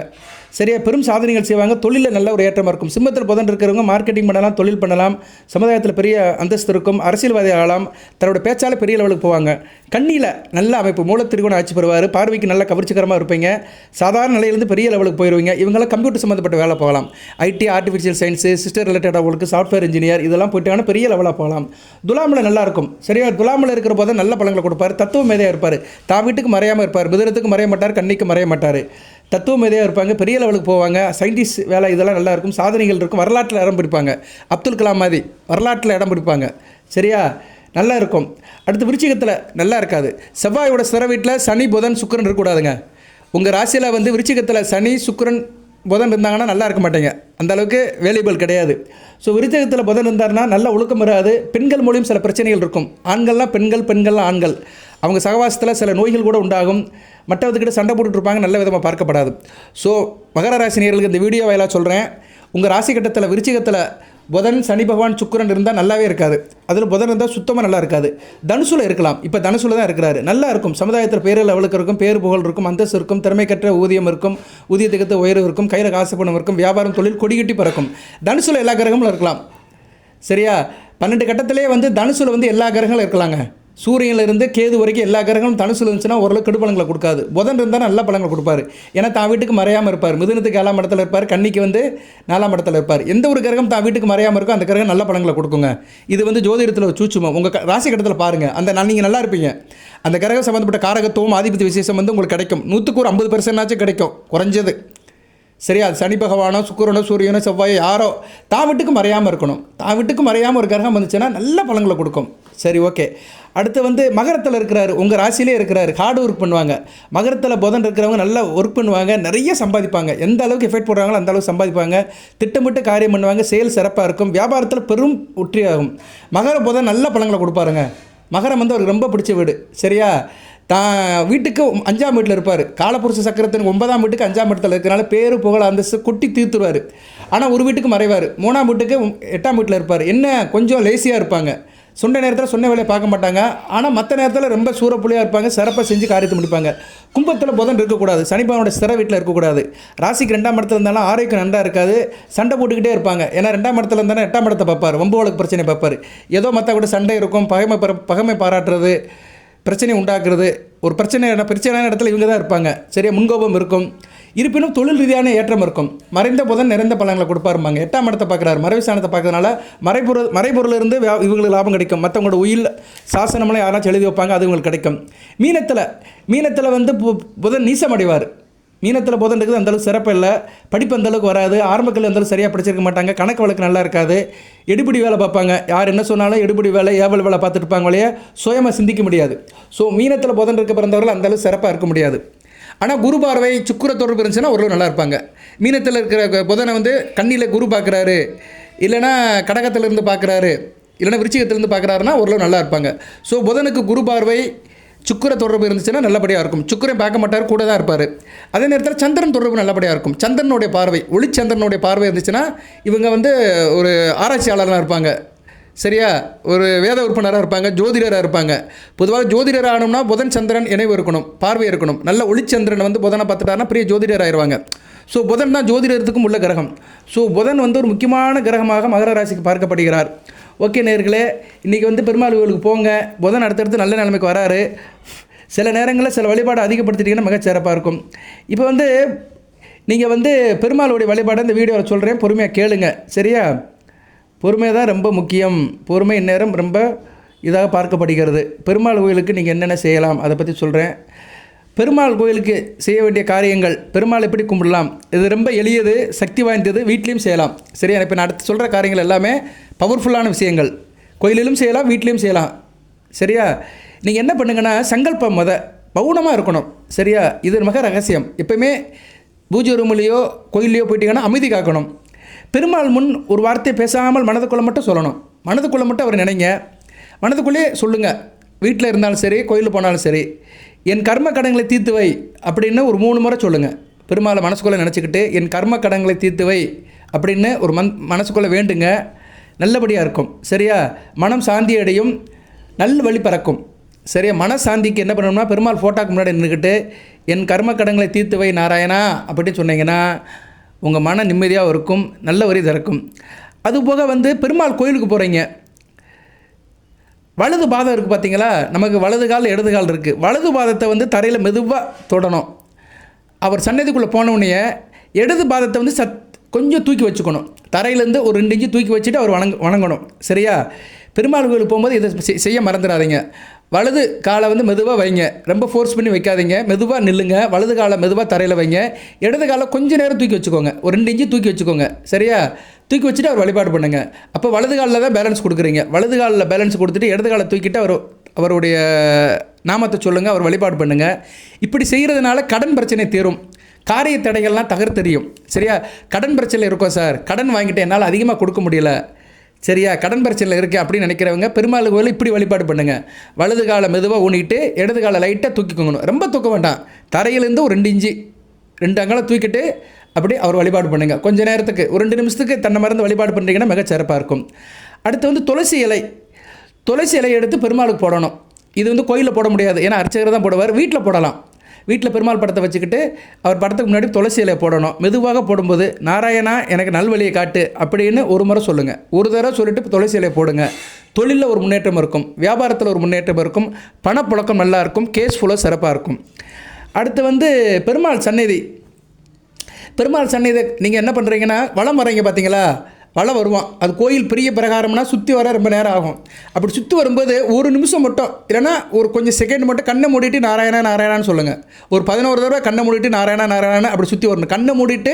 சரியா, பெரும் சாதனைகள் செய்வாங்க, தொழிலில் நல்ல ஒரு ஏற்றமாக இருக்கும். சிம்மத்தில் புதன் இருக்கிறவங்க மார்க்கெட்டிங் பண்ணலாம், தொழில் பண்ணலாம், சமுதாயத்தில் பெரிய அந்தஸ்து இருக்கும், அரசியல்வாதி ஆகலாம், தன்னோட பேச்சால் பெரிய லெவலுக்கு போவாங்க. கண்ணியில் நல்ல அமைப்பு, மூலத்திரிகோணம் ஆட்சி பெறுவார், பார்வைக்கு நல்ல கவர்ச்சிகரமாக இருப்பீங்க, சாதாரண நிலையிலேருந்து பெரிய லெவலுக்கு போயிடுவீங்க. இவங்களாம் கம்ப்யூட்டர் சம்மந்தப்பட்ட வேலை போகலாம், ஐடி, ஆர்டிஃபிஷியல் சயின்ஸு, சிஸ்டர் ரிலேட்டடாக உங்களுக்கு சாஃப்ட்வேர் இன்ஜினியர் இதெல்லாம் போயிட்டாங்கன்னா பெரிய லெவலாக போகலாம். துலாமில் நல்லாயிருக்கும். சரியா, துலாமில் இருக்கிற போது நல்ல பலங்களை கொடுப்பார், தத்துவ மேதையாக இருப்பார், தான் வீட்டுக்கு மறையாமல் இருப்பார், மிதுனத்துக்கு மறைய மாட்டார், கண்ணிக்கு மறைய மாட்டார், தத்துவ மேதையாக இருப்பாங்க, பெரிய லெவலுக்கு போவாங்க, சயின்டிஸ்ட் வேலை இதெல்லாம் நல்லா இருக்கும், சாதனைகள் இருக்கும், வரலாற்றில் இடம் பிடிப்பாங்க. அப்துல் கலாம் மாதிரி வரலாற்றில் இடம் பிடிப்பாங்க. சரியா, நல்லா இருக்கும். அடுத்து விருச்சிகத்தில் நல்லா இருக்காது. செவ்வாயோட ஸ்திர வீட்டில் சனி புதன் சுக்கிரன் இருக்கக்கூடாதுங்க. உங்கள் ராசியில் வந்து விருச்சிகத்தில் சனி சுக்கிரன் புதன் இருந்தாங்கன்னா நல்லா இருக்க மாட்டேங்க, அந்த அளவுக்கு வேல்யூபிள் கிடையாது. ஸோ விருச்சிகத்தில் புதன் இருந்தாருன்னா நல்ல ஒழுக்கம் வராது. பெண்கள் மூலியம் சில பிரச்சனைகள் இருக்கும். ஆண்கள்லாம் பெண்கள், பெண்கள்லாம் ஆண்கள். அவங்க சகவாசத்தில் சில நோய்கள் கூட உண்டாகும். மற்றவர்கிட்ட சண்டை போட்டுட்டு இருப்பாங்க, நல்ல விதமாக பார்க்கப்படாது. ஸோ மகர ராசினியர்களுக்கு இந்த வீடியோ வாயிலாக சொல்கிறேன், உங்கள் ராசி கட்டத்தில் விருச்சிகத்தில் புதன் சனி பகவான் சுக்கிரன் இருந்தால் நல்லாவே இருக்காது. அதில் புதன் இருந்தால் சுத்தமாக நல்லா இருக்காது. தனுசுல இருக்கலாம். இப்போ தனுசுல தான் இருக்கிறாரு, நல்லா இருக்கும். சமுதாயத்தில் பேர் லெவலுக்கு இருக்கும், பேர் புகழ் இருக்கும், அந்தஸ்து இருக்கும், திறமைக்கற்ற ஊதியம் இருக்கும், ஊதியத்துக்கு உயர்வு இருக்கும், கையில் காசு பணம் இருக்கும், வியாபாரம் தொழில் கொடிகட்டி பறக்கும். தனுசுல எல்லா கிரகங்களும் இருக்கலாம். சரியா? 12 கட்டத்திலே வந்து தனுசுல வந்து எல்லா கிரகங்களும் இருக்கலாங்க. சூரியனிலிருந்து கேது வரைக்கும் எல்லா கிரகங்களும் தனுசுல இருந்துச்சுன்னா ஓரளவு கெடு பலங்களை கொடுக்காது. புதன் இருந்தால் நல்ல பலங்களை கொடுப்பாரு. ஏன்னா தான் வீட்டுக்கு மறையாமல் இருப்பார். மிதுனத்துக்கு 7ஆம் இடத்துல இருப்பார், கன்னிக்கு வந்து 4ஆம் இடத்துல இருப்பார். எந்த ஒரு கிரகம் தான் வீட்டுக்கு மறையாமல் இருக்கோ அந்த கிரகம் நல்ல பலங்களை கொடுக்குங்க. இது வந்து ஜோதிடத்தில் சூட்சுமம். உங்கள் ராசி கட்டத்தில் பாருங்கள், அந்த நீங்கள் நல்லா இருப்பீங்க. அந்த கிரகம் சம்மந்தப்பட்ட காரகத்துவம் ஆதிபத்திய விசேஷம் வந்து உங்களுக்கு கிடைக்கும். 100க்கு ஒரு 50% கிடைக்கும் குறைஞ்சது. சரியா? அது சனி பகவானோ சுக்கிரனோ சூரியனோ செவ்வாயோ யாரோ தான் வீட்டுக்கு மறையாமல் இருக்கணும். தான் வீட்டுக்கு மறையாமல் ஒரு கிரகம் வந்துச்சுன்னா நல்ல பலங்களை கொடுக்கும். சரி, ஓகே. அடுத்து வந்து மகரத்தில் இருக்கிறாரு, உங்கள் ராசியிலே இருக்கிறாரு, ஹார்டு ஒர்க் பண்ணுவாங்க. மகரத்தில் புதன் இருக்கிறவங்க நல்லா ஒர்க் பண்ணுவாங்க, நிறைய சம்பாதிப்பாங்க. எந்த அளவுக்கு எஃபெக்ட் போடுறாங்களோ அந்த அளவுக்கு சம்பாதிப்பாங்க. திட்டமிட்டு காரியம் பண்ணுவாங்க, செயல் சிறப்பாக இருக்கும், வியாபாரத்தில் பெரும் வெற்றியாகும். மகர புதன் நல்ல பலங்களை கொடுப்பாருங்க. மகரம் வந்து அவருக்கு ரொம்ப பிடிச்ச வீடு. சரியா? தான் வீட்டுக்கு 5ஆம் வீட்டில் இருப்பார். காலபுருஷ சக்கரத்தின் 9ஆம் வீட்டுக்கு 5ஆம் இடத்துல இருக்கிறனால பேரு புகழ் அந்தஸ்து கொட்டி தீர்த்துருவார். ஆனால் ஒரு வீட்டுக்கு மறைவார். 3ஆம் வீட்டுக்கு 8ஆம் வீட்டில் இருப்பார். என்ன கொஞ்சம் லேசியாக இருப்பாங்க. சொன்ன நேரத்தில் சொன்ன வேலையை பார்க்க மாட்டாங்க. ஆனால் மற்ற நேரத்தில் ரொம்ப சூறப்புள்ளியாக இருப்பாங்க, சிறப்பாக செஞ்சு காரியத்தை முடிப்பாங்க. கும்பத்தில் புதன் இருக்கக்கூடாது, சனிபகவானோட ஸ்திர வீட்டில் இருக்கக்கூடாது. ராசிக்கு 2ஆம் இடத்துல இருந்தாலும் ஆரோக்கியம் நன்றா இருக்காது, சண்டை போட்டுக்கிட்டே இருப்பாங்க. ஏன்னா 2ஆம் இடத்துல இருந்தாலும் 8ஆம் இடத்தை பார்ப்பார், வம்புகளுக்கு பிரச்சனை பார்ப்பார். ஏதோ மற்ற கூட சண்டை இருக்கும், பகைமை பாராட்டுறது, பிரச்சனை உண்டாக்குறது. ஒரு பிரச்சனையான இடத்துல இவங்க தான் இருப்பாங்க. சரியா? முன்கோபம் இருக்கும். இருப்பினும் தொழில் ரீதியான ஏற்றம் இருக்கும். மறைந்த புதன் நிறைந்த பலங்களை கொடுப்பாருமாங்க. 8ஆம் இடத்தை பார்க்குறாரு, மறைவு ஸ்தானத்தை பார்க்கறதுனால மறைபொருளிலிருந்து இவங்களுக்கு லாபம் கிடைக்கும். மற்றவங்களோட உயில் சாசனம்லாம் யாராச்சும் எழுதி வைப்பாங்க, அது இவங்களுக்கு கிடைக்கும். மீனத்தில் வந்து புதன் நீசம் அடைவார். மீனத்தில் புதன் இருக்குது, அந்தளவுக்கு சிறப்பு இல்லை. படிப்பு அந்தளவுக்கு வராது. ஆரம்பத்தில் அந்தளவுக்கு சரியாக படிச்சிருக்க மாட்டாங்க. கணக்கு வழக்கு நல்லா இருக்காது. எடுபடி வேலை பார்ப்பாங்க. யார் என்ன சொன்னாலும் எடுபடி வேலை, ஏவல் வேலை பார்த்துட்டு இருப்பாங்க வழியே சுயமாக சிந்திக்க முடியாது. ஸோ மீனத்தில் புதன் இருக்க பிறந்தவர்கள் அந்தளவுக்கு சிறப்பாக இருக்க முடியாது. ஆனால் குரு பார்வை சுக்கிர தொடர்பு இருந்துச்சுன்னா ஓரளவு நல்லா இருப்பாங்க. மீனத்தில் இருக்கிற புதனை வந்து கண்ணியில் குரு பார்க்குறாரு, இல்லைனா கடகத்தில் இருந்து பார்க்குறாரு, இல்லைனா விருச்சிகத்திலிருந்து பார்க்குறாருன்னா ஓரளவு நல்லா இருப்பாங்க. ஸோ புதனுக்கு குரு பார்வை சுக்கிர தொடர்பு இருந்துச்சுன்னா நல்லபடியாக இருக்கும். சுக்கிரன் பார்க்க மாட்டார், கூட தான் இருப்பார். அதே நேரத்தில் சந்திரன் தொடர்பு நல்லபடியாக இருக்கும். சந்திரனுடைய பார்வை, ஒளிச்சந்திரனுடைய பார்வை இருந்துச்சுன்னா இவங்க வந்து ஒரு ஆராய்ச்சியாளராக இருப்பாங்க. சரியா? ஒரு வேத உறுப்பினராக இருப்பாங்க, ஜோதிடராக இருப்பாக. பொதுவாக ஜோதிடர் ஆகணும்னா புதன் சந்திரன் இணைவு இருக்கணும், பார்வை இருக்கணும். நல்ல ஒளிச்சந்திரன் வந்து புதனை பார்த்துட்டாருன்னா பெரிய ஜோதிடர் ஆயிடுவாங்க. ஸோ புதன் தான் ஜோதிடத்துக்கும் உள்ள கிரகம். ஸோ புதன் வந்து ஒரு முக்கியமான கிரகமாக மகர ராசிக்கு பார்க்கப்படுகிறார். ஓகே நேயர்களே, இன்றைக்கி வந்து பெருமாள் கோவிலுக்கு போங்க. புதன் அடுத்தடுத்து நல்ல நிலைமைக்கு வராரு. சில நேரங்களில் சில வழிபாடு அதிகப்படுத்திட்டிங்கன்னா மிகச்சிறப்பாக இருக்கும். இப்போ வந்து நீங்கள் வந்து பெருமாளுடைய வழிபாடை இந்த வீடியோவில் சொல்கிறேன், பொறுமையாக கேளுங்க. சரியா? பொறுமை தான் ரொம்ப முக்கியம். பொறுமை இந்நேரம் ரொம்ப இதாக பார்க்கப்படுகிறது. பெருமாள் கோயிலுக்கு நீங்கள் என்னென்ன செய்யலாம் அதை பற்றி சொல்கிறேன். பெருமாள் கோயிலுக்கு செய்ய வேண்டிய காரியங்கள், பெருமாள் எப்படி கும்பிடலாம், இது ரொம்ப எளியது, சக்தி வாய்ந்தது, வீட்லேயும் செய்யலாம். சரியா? இப்போ நான் அடுத்து சொல்கிற காரியங்கள் எல்லாமே பவர்ஃபுல்லான விஷயங்கள். கோயிலிலும் செய்யலாம், வீட்லேயும் செய்யலாம். சரியா? நீங்கள் என்ன பண்ணுங்கன்னா சங்கல்பம் மௌனமாக இருக்கணும். சரியா? இது மிக ரகசியம். எப்போயுமே பூஜை ரூம்லேயோ கோயிலையோ போயிட்டீங்கன்னா அமைதி காக்கணும். பெருமாள் முன் ஒரு வார்த்தை பேசாமல் மனதுக்குள்ளே மட்டும் சொல்லணும். மனதுக்குள்ளே மட்டும் அவர் நினைங்க, மனதுக்குள்ளேயே சொல்லுங்கள். வீட்டில் இருந்தாலும் சரி, கோயிலில் போனாலும் சரி, என் கர்ம கடன்களை தீர்த்து வை அப்படின்னு ஒரு 3 முறை சொல்லுங்கள். பெருமாளை மனசுக்குள்ளே நினச்சிக்கிட்டு என் கர்ம கடன்களை தீர்த்து வை அப்படின்னு ஒரு மனசுக்குள்ளே வேண்டுங்க. நல்லபடியாக இருக்கும். சரியா? மனம் சாந்தி அடையும், நல்ல வழி பறக்கும். சரியா? மன சாந்திக்கு என்ன பண்ணணும்னா பெருமாள் ஃபோட்டோக்கு முன்னாடி நின்றுக்கிட்டு என் கர்ம கடன்களை தீர்த்து வை நாராயணா அப்படின்னு சொன்னீங்கன்னா உங்கள் மன நிம்மதியாக இருக்கும், நல்ல வரி திறக்கும். அதுபோக வந்து பெருமாள் கோயிலுக்கு போகிறீங்க, வலது பாதம் இருக்குது பார்த்தீங்களா? நமக்கு வலது கால் இடது கால் இருக்குது. வலது பாதத்தை வந்து தரையில் மெதுவாக தொடணும். அவர் சன்னதிக்குள்ளே போனவுடனே இடது பாதத்தை வந்து கொஞ்சம் தூக்கி வச்சுக்கணும். தரையிலேருந்து ஒரு 2 இன்ச்சு தூக்கி வச்சுட்டு அவர் வணங்கணும். சரியா? பெருமாள் கோயிலுக்கு போகும்போது இதை செய்ய மறந்துடாதீங்க. வலது காலை வந்து மெதுவாக வைங்க, ரொம்ப ஃபோர்ஸ் பண்ணி வைக்காதீங்க, மெதுவாக நில்லுங்க. வலது காலை மெதுவாக தரையில் வைங்க, இடது காலை கொஞ்சம் நேரம் தூக்கி வச்சுக்கோங்க, ஒரு 2 இன்ச்சு தூக்கி வச்சுக்கோங்க. சரியா? தூக்கி வச்சுட்டு அவர் வழிபாடு பண்ணுங்கள். அப்போ வலது காலில் தான் பேலன்ஸ் கொடுக்குறீங்க. வலது காலில் பேலன்ஸ் கொடுத்துட்டு இடது காலை தூக்கிட்டு அவருடைய நாமத்தை சொல்லுங்கள், அவர் வழிபாடு பண்ணுங்கள். இப்படி செய்கிறதுனால கடன் பிரச்சனை தீரும், காரிய தடைகள்லாம் தகர்த்தெறியும். சரியா? கடன் பிரச்சனை இருக்கும் சார், கடன் வாங்கிட்டு என்னால் அதிகமாக கொடுக்க முடியல, சரியா, கடன் பிரச்சனையில் இருக்குது அப்படின்னு நினைக்கிறவங்க பெருமாள் கோயில் இப்படி வழிபாடு பண்ணுங்கள். வலது காலை மெதுவாக ஊனிட்டு இடது காலை லைட்டாக தூக்கிக்கோங்கணும், ரொம்ப தூக்க வேண்டாம். தரையிலேருந்து ஒரு 2 இன்ச்சு 2 அங்கலம் தூக்கிட்டு அப்படி அவர் வழிபாடு பண்ணுங்கள். கொஞ்சம் நேரத்துக்கு ஒரு 2 நிமிஷத்துக்கு தன்னை மறந்து வழிபாடு பண்ணுறீங்கன்னா மிகச்சிறப்பாக இருக்கும். அடுத்து வந்து துளசி இலை எடுத்து பெருமாளுக்கு போடணும். இது வந்து கோயிலில் போட முடியாது, ஏன்னா அர்ச்சகர் தான் போடுவார். வீட்டில் போடலாம். வீட்டில் பெருமாள் படத்தை வச்சுக்கிட்டு அவர் படத்துக்கு முன்னாடி துளசி இலையை போடணும். மெதுவாக போடும்போது நாராயணா எனக்கு நல்வழியை காட்டு அப்படின்னு ஒரு முறை சொல்லுங்கள். ஒரு தடவை சொல்லிவிட்டு துளசி இலையை போடுங்க. தொழிலில் ஒரு முன்னேற்றம் இருக்கும், வியாபாரத்தில் ஒரு முன்னேற்றம் இருக்கும், பணப்புழக்கம் நல்லா இருக்கும், கேஸ் ஃப்ளோ சிறப்பாக இருக்கும். அடுத்து வந்து பெருமாள் சந்நிதி நீங்கள் என்ன பண்ணுறீங்கன்னா வலம் வர்றீங்க பார்த்தீங்களா, வலம் வருவான். அது கோயில் பெரிய பிரகாரம்னா சுற்றி வர ரொம்ப நேரம் ஆகும். அப்படி சுற்றி வரும்போது ஒரு நிமிஷம் மட்டும் இல்லைனா ஒரு கொஞ்சம் செகண்ட் மட்டும் கண்ணை மூடிட்டு நாராயணான்னு சொல்லுங்கள். ஒரு 11 தடவை கண்ணை மூடிட்டு நாராயணான்னு அப்படி சுற்றி வரணும். கண்ணை மூடிட்டு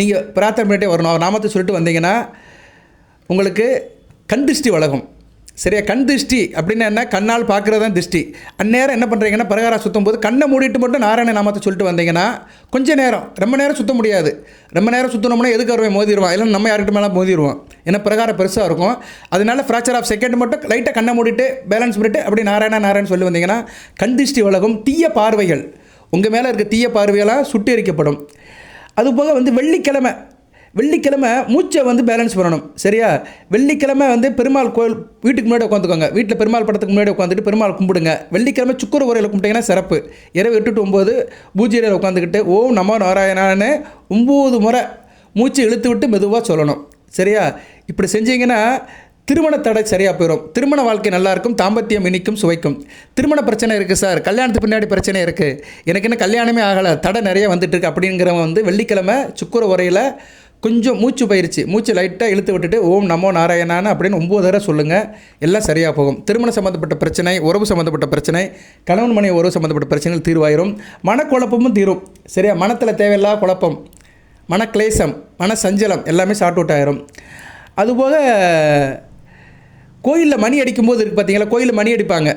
நீங்கள் பிரார்த்தனை பண்ணிட்டே வரணும். அவர் நாமத்தை சொல்லிட்டு வந்தீங்கன்னா உங்களுக்கு கண் திருஷ்டி விலகும். சரியா? கண் திருஷ்டி அப்படின்னா என்ன? கண்ணால் பார்க்குறது தான் திருஷ்டி. அந்நேரம் என்ன பண்ணுறீங்கன்னா பிரகாரம் சுற்றும் போது கண்ணை மூடிட்டு மட்டும் நாராயண நாமத்தை சொல்லிட்டு வந்தீங்கன்னா கொஞ்சம் நேரம், ரொம்ப நேரம் சுற்ற முடியாது. ரொம்ப நேரம் சுற்றினோம்னா எதுக்கு வருவேன் மோதிடுவான், இல்லைன்னா நம்ம யார்கிட்ட மேலே மோதிடுவோம். ஏன்னா பிரகாரம் பெருசாக இருக்கும். அதனால ஃப்ராக்சர் ஆஃப் செகண்ட் மட்டும் லைட்டாக கண்ணை மூடிட்டு பேலன்ஸ் பண்ணிட்டு அப்படி நாராயணன் சொல்லி வந்தீங்கன்னா கண் திருஷ்டி விலகும். தீய பார்வைகள் உங்கள் மேலே இருக்க தீய பார்வையெல்லாம் சுட்டெரிக்கப்படும். அதுபோக வந்து வெள்ளிக்கிழமை மூச்சை வந்து பேலன்ஸ் பண்ணணும். சரியா? வெள்ளிக்கிழமை வந்து பெருமாள் கோயில் வீட்டுக்கு முன்னாடி உட்காந்துக்கோங்க. வீட்டில் பெருமாள் படத்துக்கு முன்னாடி உட்காந்துட்டு பெருமாள் கும்பிடுங்க. வெள்ளிக்கிழமை சுக்கர உரையில் கும்பிட்டிங்கன்னா சிறப்பு. இரவு 8 to 9 பூஜையில் உட்காந்துக்கிட்டு ஓம் நமோ நாராயணான்னு 9 முறை மூச்சை இழுத்து விட்டு மெதுவாக சொல்லணும். சரியா? இப்படி செஞ்சீங்கன்னா திருமண தடை சரியாக போயிடும். திருமண வாழ்க்கை நல்லாயிருக்கும், தாம்பத்தியம் இனிக்கும், சுவைக்கும். திருமண பிரச்சனை இருக்குது சார், கல்யாணத்துக்கு பின்னாடி பிரச்சனை இருக்குது, எனக்கு என்ன கல்யாணமே ஆகலை, தடை நிறைய வந்துட்டுருக்கு அப்படிங்கிறவங்க வந்து வெள்ளிக்கிழமை சுக்கர உரையில் கொஞ்சம் மூச்சை லைட்டாக இழுத்து விட்டுட்டு ஓம் நமோ நாராயணான்னு அப்படின்னு 9 தடவை சொல்லுங்கள். எல்லாம் சரியாக போகும். திருமணம் சம்மந்தப்பட்ட பிரச்சனை, உறவு சம்மந்தப்பட்ட பிரச்சனை, கணவன் மனைவி உறவு சம்மந்தப்பட்ட பிரச்சனைகள் தீர்வாயிரும். மனக்குழப்பமும் தீரும். சரியா? மனத்தில் தேவையில்லாத குழப்பம், மனக்லேசம், மனசஞ்சலம் எல்லாமே சார்ட் அவுட் ஆயிரும். அதுபோக கோயிலில் மணி அடிக்கும்போது இருக்குது பார்த்தீங்களா, கோயிலில் மணி அடிப்பாங்க.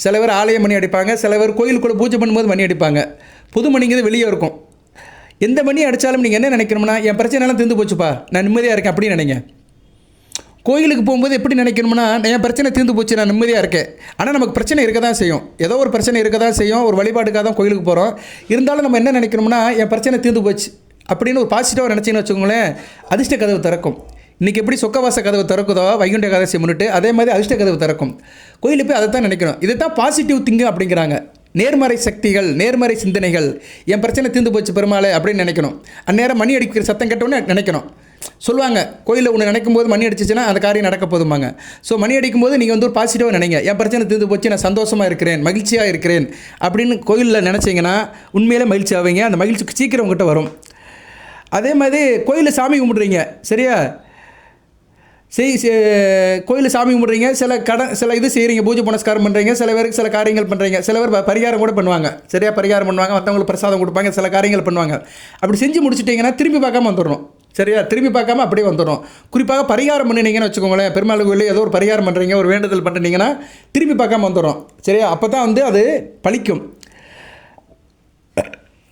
சில பேர் ஆலய மணி அடிப்பாங்க, சில பேர் கோயிலுக்குள்ளே பூஜை பண்ணும்போது மணி அடிப்பாங்க. புது மணிங்கிறது வெளியே இருக்கும். எந்த மணி அடித்தாலும் நீங்கள் என்ன நினைக்கணும்னா என் பிரச்சனைலாம் தீர்ந்து போச்சுப்பா, நான் நிம்மதியாக இருக்கேன் அப்படின்னு நினைங்க. கோயிலுக்கு போகும்போது எப்படி நினைக்கணும்னா என் பிரச்சனை தீர்ந்து போச்சு, நான் நிம்மதியாக இருக்கேன். ஆனால் நமக்கு பிரச்சனை இருக்க தான் செய்யும், ஏதோ ஒரு பிரச்சனை இருக்க தான் செய்யும். ஒரு வழிபாடுக்காக தான் கோயிலுக்கு போகிறோம். இருந்தாலும் நம்ம என்ன நினைக்கணும்னா என் பிரச்சனை தீர்ந்து போச்சு அப்படின்னு ஒரு பாசிட்டிவாக நினச்சிங்கன்னு வச்சுக்கோங்களேன், அதிர்ஷ்ட கதவு திறக்கும். இன்றைக்கி எப்படி சொக்கவாச கதவு திறக்குதோ வைகுண்ட ஏகாதசி முன்னிட்டு, அதே மாதிரி அதிர்ஷ்ட கதவு திறக்கும். கோயிலுக்கு போய் அதை தான் நினைக்கணும். இதை தான் பாசிட்டிவ் திங்கு அப்படிங்கிறாங்க. நேர்மறை சக்திகள், நேர்மறை சிந்தனைகள். என் பிரச்சனை தீர்ந்து போச்சு பெருமாளே அப்படின்னு நினைக்கணும். அந்நேரம் மணி அடிக்கிற சத்தம் கேட்டோன்னே நினைக்கணும். சொல்லுவாங்க கோயிலில் ஒன்று நினைக்கும் போது மணி அடிச்சிச்சுன்னா அந்த காரியம் நடக்க போதுமாங்க. ஸோ மணி அடிக்கும்போது நீங்கள் வந்து ஒரு பாசிட்டிவாக நினைங்க, என் பிரச்சனை தீர்ந்து போச்சு, நான் சந்தோஷமாக இருக்கிறேன், மகிழ்ச்சியாக இருக்கிறேன் அப்படின்னு கோயிலில் நினச்சிங்கன்னா உண்மையிலே மகிழ்ச்சி ஆவீங்க. அந்த மகிழ்ச்சி சீக்கிரம் உங்கள்கிட்ட வரும். அதே மாதிரி கோயிலில் சாமி கும்பிட்றீங்க, சரியா? கோயிலில் சாமி கும்பிட்றீங்க, சில இது செய்கிறீங்க, பூஜை புனஸ்காரம் பண்ணுறீங்க, சில பேருக்கு சில காரியங்கள் பண்ணுறீங்க, சில பேர் பரிகாரம் கூட பண்ணுவாங்க. சரியா? பரிகாரம் பண்ணுவாங்க, மற்றவங்களுக்கு பிரசாதம் கொடுப்பாங்க, சில காரியங்கள் பண்ணுவாங்க. அப்படி செஞ்சு முடிச்சிட்டிங்கன்னா திரும்பி பார்க்காம வந்துடணும். சரியா? திரும்பி பார்க்காம அப்படியே வந்துடும். குறிப்பாக பரிகாரம் பண்ணினீங்கன்னு வச்சுக்கோங்களேன், பெருமாள் கோயிலில் ஏதோ ஒரு பரிகாரம் பண்ணுறீங்க, ஒரு வேண்டுதல் பண்ணுறீங்கன்னா திரும்பி பார்க்காம வந்துடும். சரியா? அப்போ தான் வந்து அது பலிக்கும்.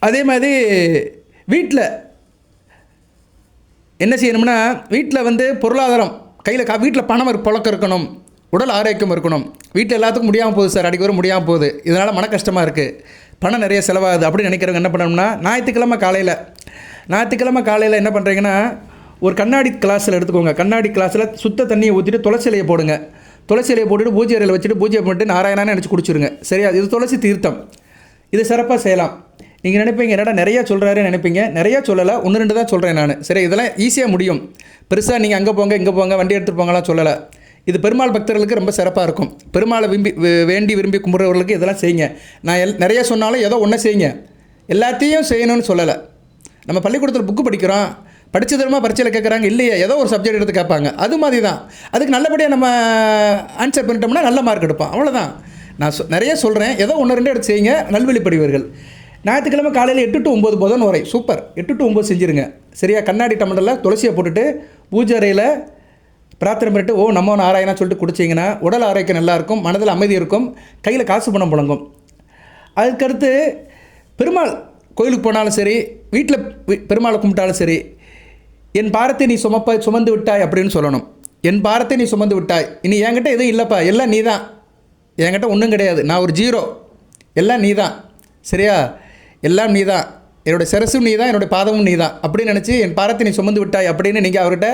அதே மாதிரி வீட்டில் என்ன செய்யணும்னா, வீட்டில் வந்து பொருளாதாரம் கையில் வீட்டில் பணம் புழக்கம் இருக்கணும், உடல் ஆரோக்கியம் இருக்கணும். வீட்டில் எல்லாத்துக்கும் முடியாமல் போகுது சார், அடிக்க வர முடியாமல் போகுது, இதனால் மன கஷ்டமாக இருக்குது, பணம் நிறைய செலவாகுது அப்படின்னு நினைக்கிறவங்க என்ன பண்ணணும்னா, ஞாயிற்றுக்கிழமை காலையில் என்ன பண்ணுறீங்கன்னா ஒரு கண்ணாடி கிளாஸில் எடுத்துக்கோங்க. கண்ணாடி கிளாஸில் சுத்த தண்ணியை ஊற்றிட்டு துளசி இலையை போடுங்க. துளசி இலையை போட்டுட்டு பூஜை அறையில் வச்சுட்டு பூஜை பண்ணிட்டு நாராயணான்னு நினச்சி குடிச்சிருங்க. சரியா? இது துளசி தீர்த்தம். இது சிறப்பாக செய்யலாம். நீங்கள் நினைப்பீங்க என்னடா நிறையா சொல்கிறாரு நினைப்பீங்க, நிறையா சொல்லலை, 1-2 தான் சொல்கிறேன் நான். சரி, இதெல்லாம் ஈஸியாக முடியும். பெருசாக நீங்கள் அங்கே போங்க இங்கே போங்க வண்டி எடுத்துகிட்டு போங்கலாம் சொல்லலை. இது பெருமாள் பக்தர்களுக்கு ரொம்ப சிறப்பாக இருக்கும். பெருமாளை வேண்டி விரும்பி கும்பிட்றவர்களுக்கு இதெல்லாம் செய்யுங்க. நான் நிறையா சொன்னாலும் ஏதோ ஒன்றை செய்யுங்க, எல்லாத்தையும் செய்யணும்னு சொல்லலை. நம்ம பள்ளிக்கூடத்தில் புக்கு படிக்கிறோம், படித்த தரமா பரீட்சையில் கேட்குறாங்க இல்லையா, ஏதோ ஒரு சப்ஜெக்ட் எடுத்து கேட்பாங்க. அது மாதிரி தான். அதுக்கு நல்லபடியாக நம்ம ஆன்சர் பண்ணிட்டோம்னா நல்ல மார்க் எடுப்போம். அவ்வளோதான். நான் நிறைய சொல்கிறேன், ஏதோ 1-2 எடுத்து செய்யுங்க, நல்வழிப்படுவீர்கள். ஞாயிற்றுக்கிழமை காலையில் 8 to 9 புதன் வரை சூப்பர். 8 to 9 செஞ்சுருங்க. சரியா? கண்ணாடி டம்ளரில் துளசியை போட்டுட்டு பூஜை அறையில் பிரார்த்தனை பண்ணிட்டு ஓ நம்ம நாராயணா சொல்லிட்டு குடிச்சிங்கன்னா உடல் ஆரோக்கியம் நல்லாயிருக்கும், மனதில் அமைதி இருக்கும், கையில் காசு பணம் புழங்கும். அதுக்கடுத்து பெருமாள் கோயிலுக்கு போனாலும் சரி, வீட்டில் பெருமாளை கும்பிட்டாலும் சரி, என் பாரத்தை நீ சுமந்து விட்டாய் அப்படின்னு சொல்லணும். என் பாரத்தை நீ சுமந்து விட்டாய், இனி என்கிட்ட எதுவும் இல்லைப்பா, எல்லாம் நீ தான், என்கிட்ட ஒன்றும் கிடையாது, நான் ஒரு ஜீரோ, எல்லாம் நீ தான். சரியா? எல்லாம் நீ தான், என்னுடைய சிரசும் நீ தான், என்னுடைய பாதமும் நீ தான் அப்படின்னு நினச்சி என் பாரத்தை நீ சுமந்து விட்டாய் அப்படின்னு நீங்கள் அவர்கிட்ட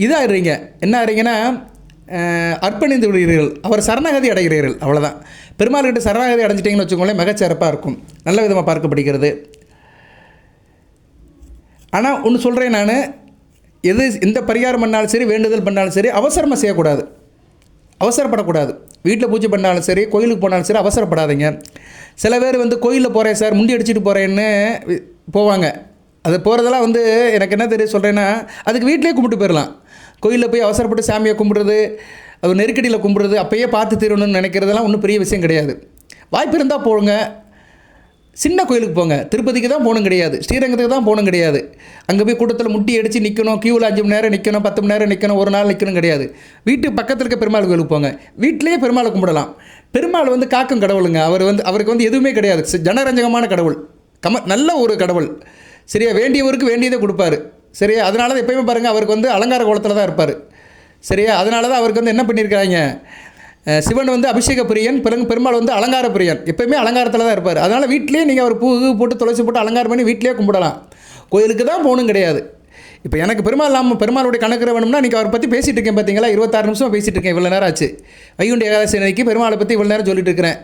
இதாகிறீங்க. என்ன ஆகிறீங்கன்னா அர்ப்பணிந்து விடுகிறீர்கள், அவர் சரணாகதி அடைகிறீர்கள். அவ்வளோதான். பெருமாள்கிட்ட சரணாகதி அடைஞ்சிட்டிங்கன்னு வச்சுக்கோங்களேன், மிகச்சிறப்பாக இருக்கும், நல்ல விதமாக பார்க்கப்படுகிறது. ஆனால் ஒன்று சொல்கிறேன் நான், எந்த பரிகாரம் பண்ணாலும் சரி, வேண்டுதல் பண்ணாலும் சரி, அவசரமாக செய்யக்கூடாது, அவசரப்படக்கூடாது. வீட்டில் பூஜை பண்ணாலும் சரி, கோயிலுக்கு போனாலும் சரி, அவசரப்படாதீங்க. சில பேர் கோயிலில் போகிறேன் சார், முண்டி அடிச்சுட்டு போகிறேன்னு போவாங்க. அது போகிறதெல்லாம் எனக்கு என்ன தெரியும் சொல்கிறேன்னா, அதுக்கு வீட்டிலே கும்பிட்டு போயிடலாம். கோயிலில் போய் அவசரப்பட்டு சாமியை கும்பிட்றது, அது நெருக்கடியில் கும்பிட்றது, அப்போயே பார்த்து தீரணும்னு நினைக்கிறதெல்லாம் ஒன்றும் பெரிய விஷயம் கிடையாது. வாய்ப்பு இருந்தால் போங்க, சின்ன கோயிலுக்கு போங்க. திருப்பதிக்கு தான் போகணும் கிடையாது, ஸ்ரீரங்கத்துக்கு தான் போகணும் கிடையாது. அங்கே போய் கூட்டத்தில் முட்டி அடித்து நிற்கணும், க்யூவில் 5 மணி நேரம் நிற்கணும், 10 மணி நேரம் நிற்கணும், ஒரு நாள் நிற்கணும் கிடையாது. வீட்டுக்கு பக்கத்தில் இருக்க பெருமாள் கோயிலுக்கு போங்க, வீட்டிலேயே பெருமாளை கும்பிடலாம். பெருமாள் காக்கும் கடவுளுங்க. அவருக்கு எதுவுமே கிடையாது, ஜனரஞ்சகமான கடவுள், நல்ல ஒரு கடவுள். சரியா? வேண்டியவருக்கு வேண்டியதை கொடுப்பாரு. சரியா? அதனால தான் எப்போயுமே பாருங்கள், அவருக்கு அலங்கார கோலத்தில் தான் இருப்பார். சரியா? அதனால தான் அவருக்கு என்ன பண்ணியிருக்காங்க, சிவன் அபிஷேக பிரியன், பெருமாள் அலங்கார பிரியன், எப்போயுமே அலங்காரத்தில் தான் இருப்பார். அதனால் வீட்டிலேயே நீங்கள் அவர் பூ போட்டு துளசி போட்டு அலங்காரம் பண்ணி வீட்டிலேயே கும்பிடலாம். கோயிலுக்கு தான் போகணும் கிடையாது. இப்போ எனக்கு பெருமாளுடைய கணக்கு வேணும்னா நீங்கள் அவரை பற்றி பேசிகிட்டு இருக்கேன் பார்த்தீங்களா, 26 நிமிஷம் பேசிகிட்டு இருக்கேன், இவ்வளோ நேரம் ஆச்சு. வைகுண்ட ஏகாதசி அன்னைக்கு பெருமாளை பற்றி இவ்வளோ நேரம் சொல்லிட்டு இருக்கிறேன்.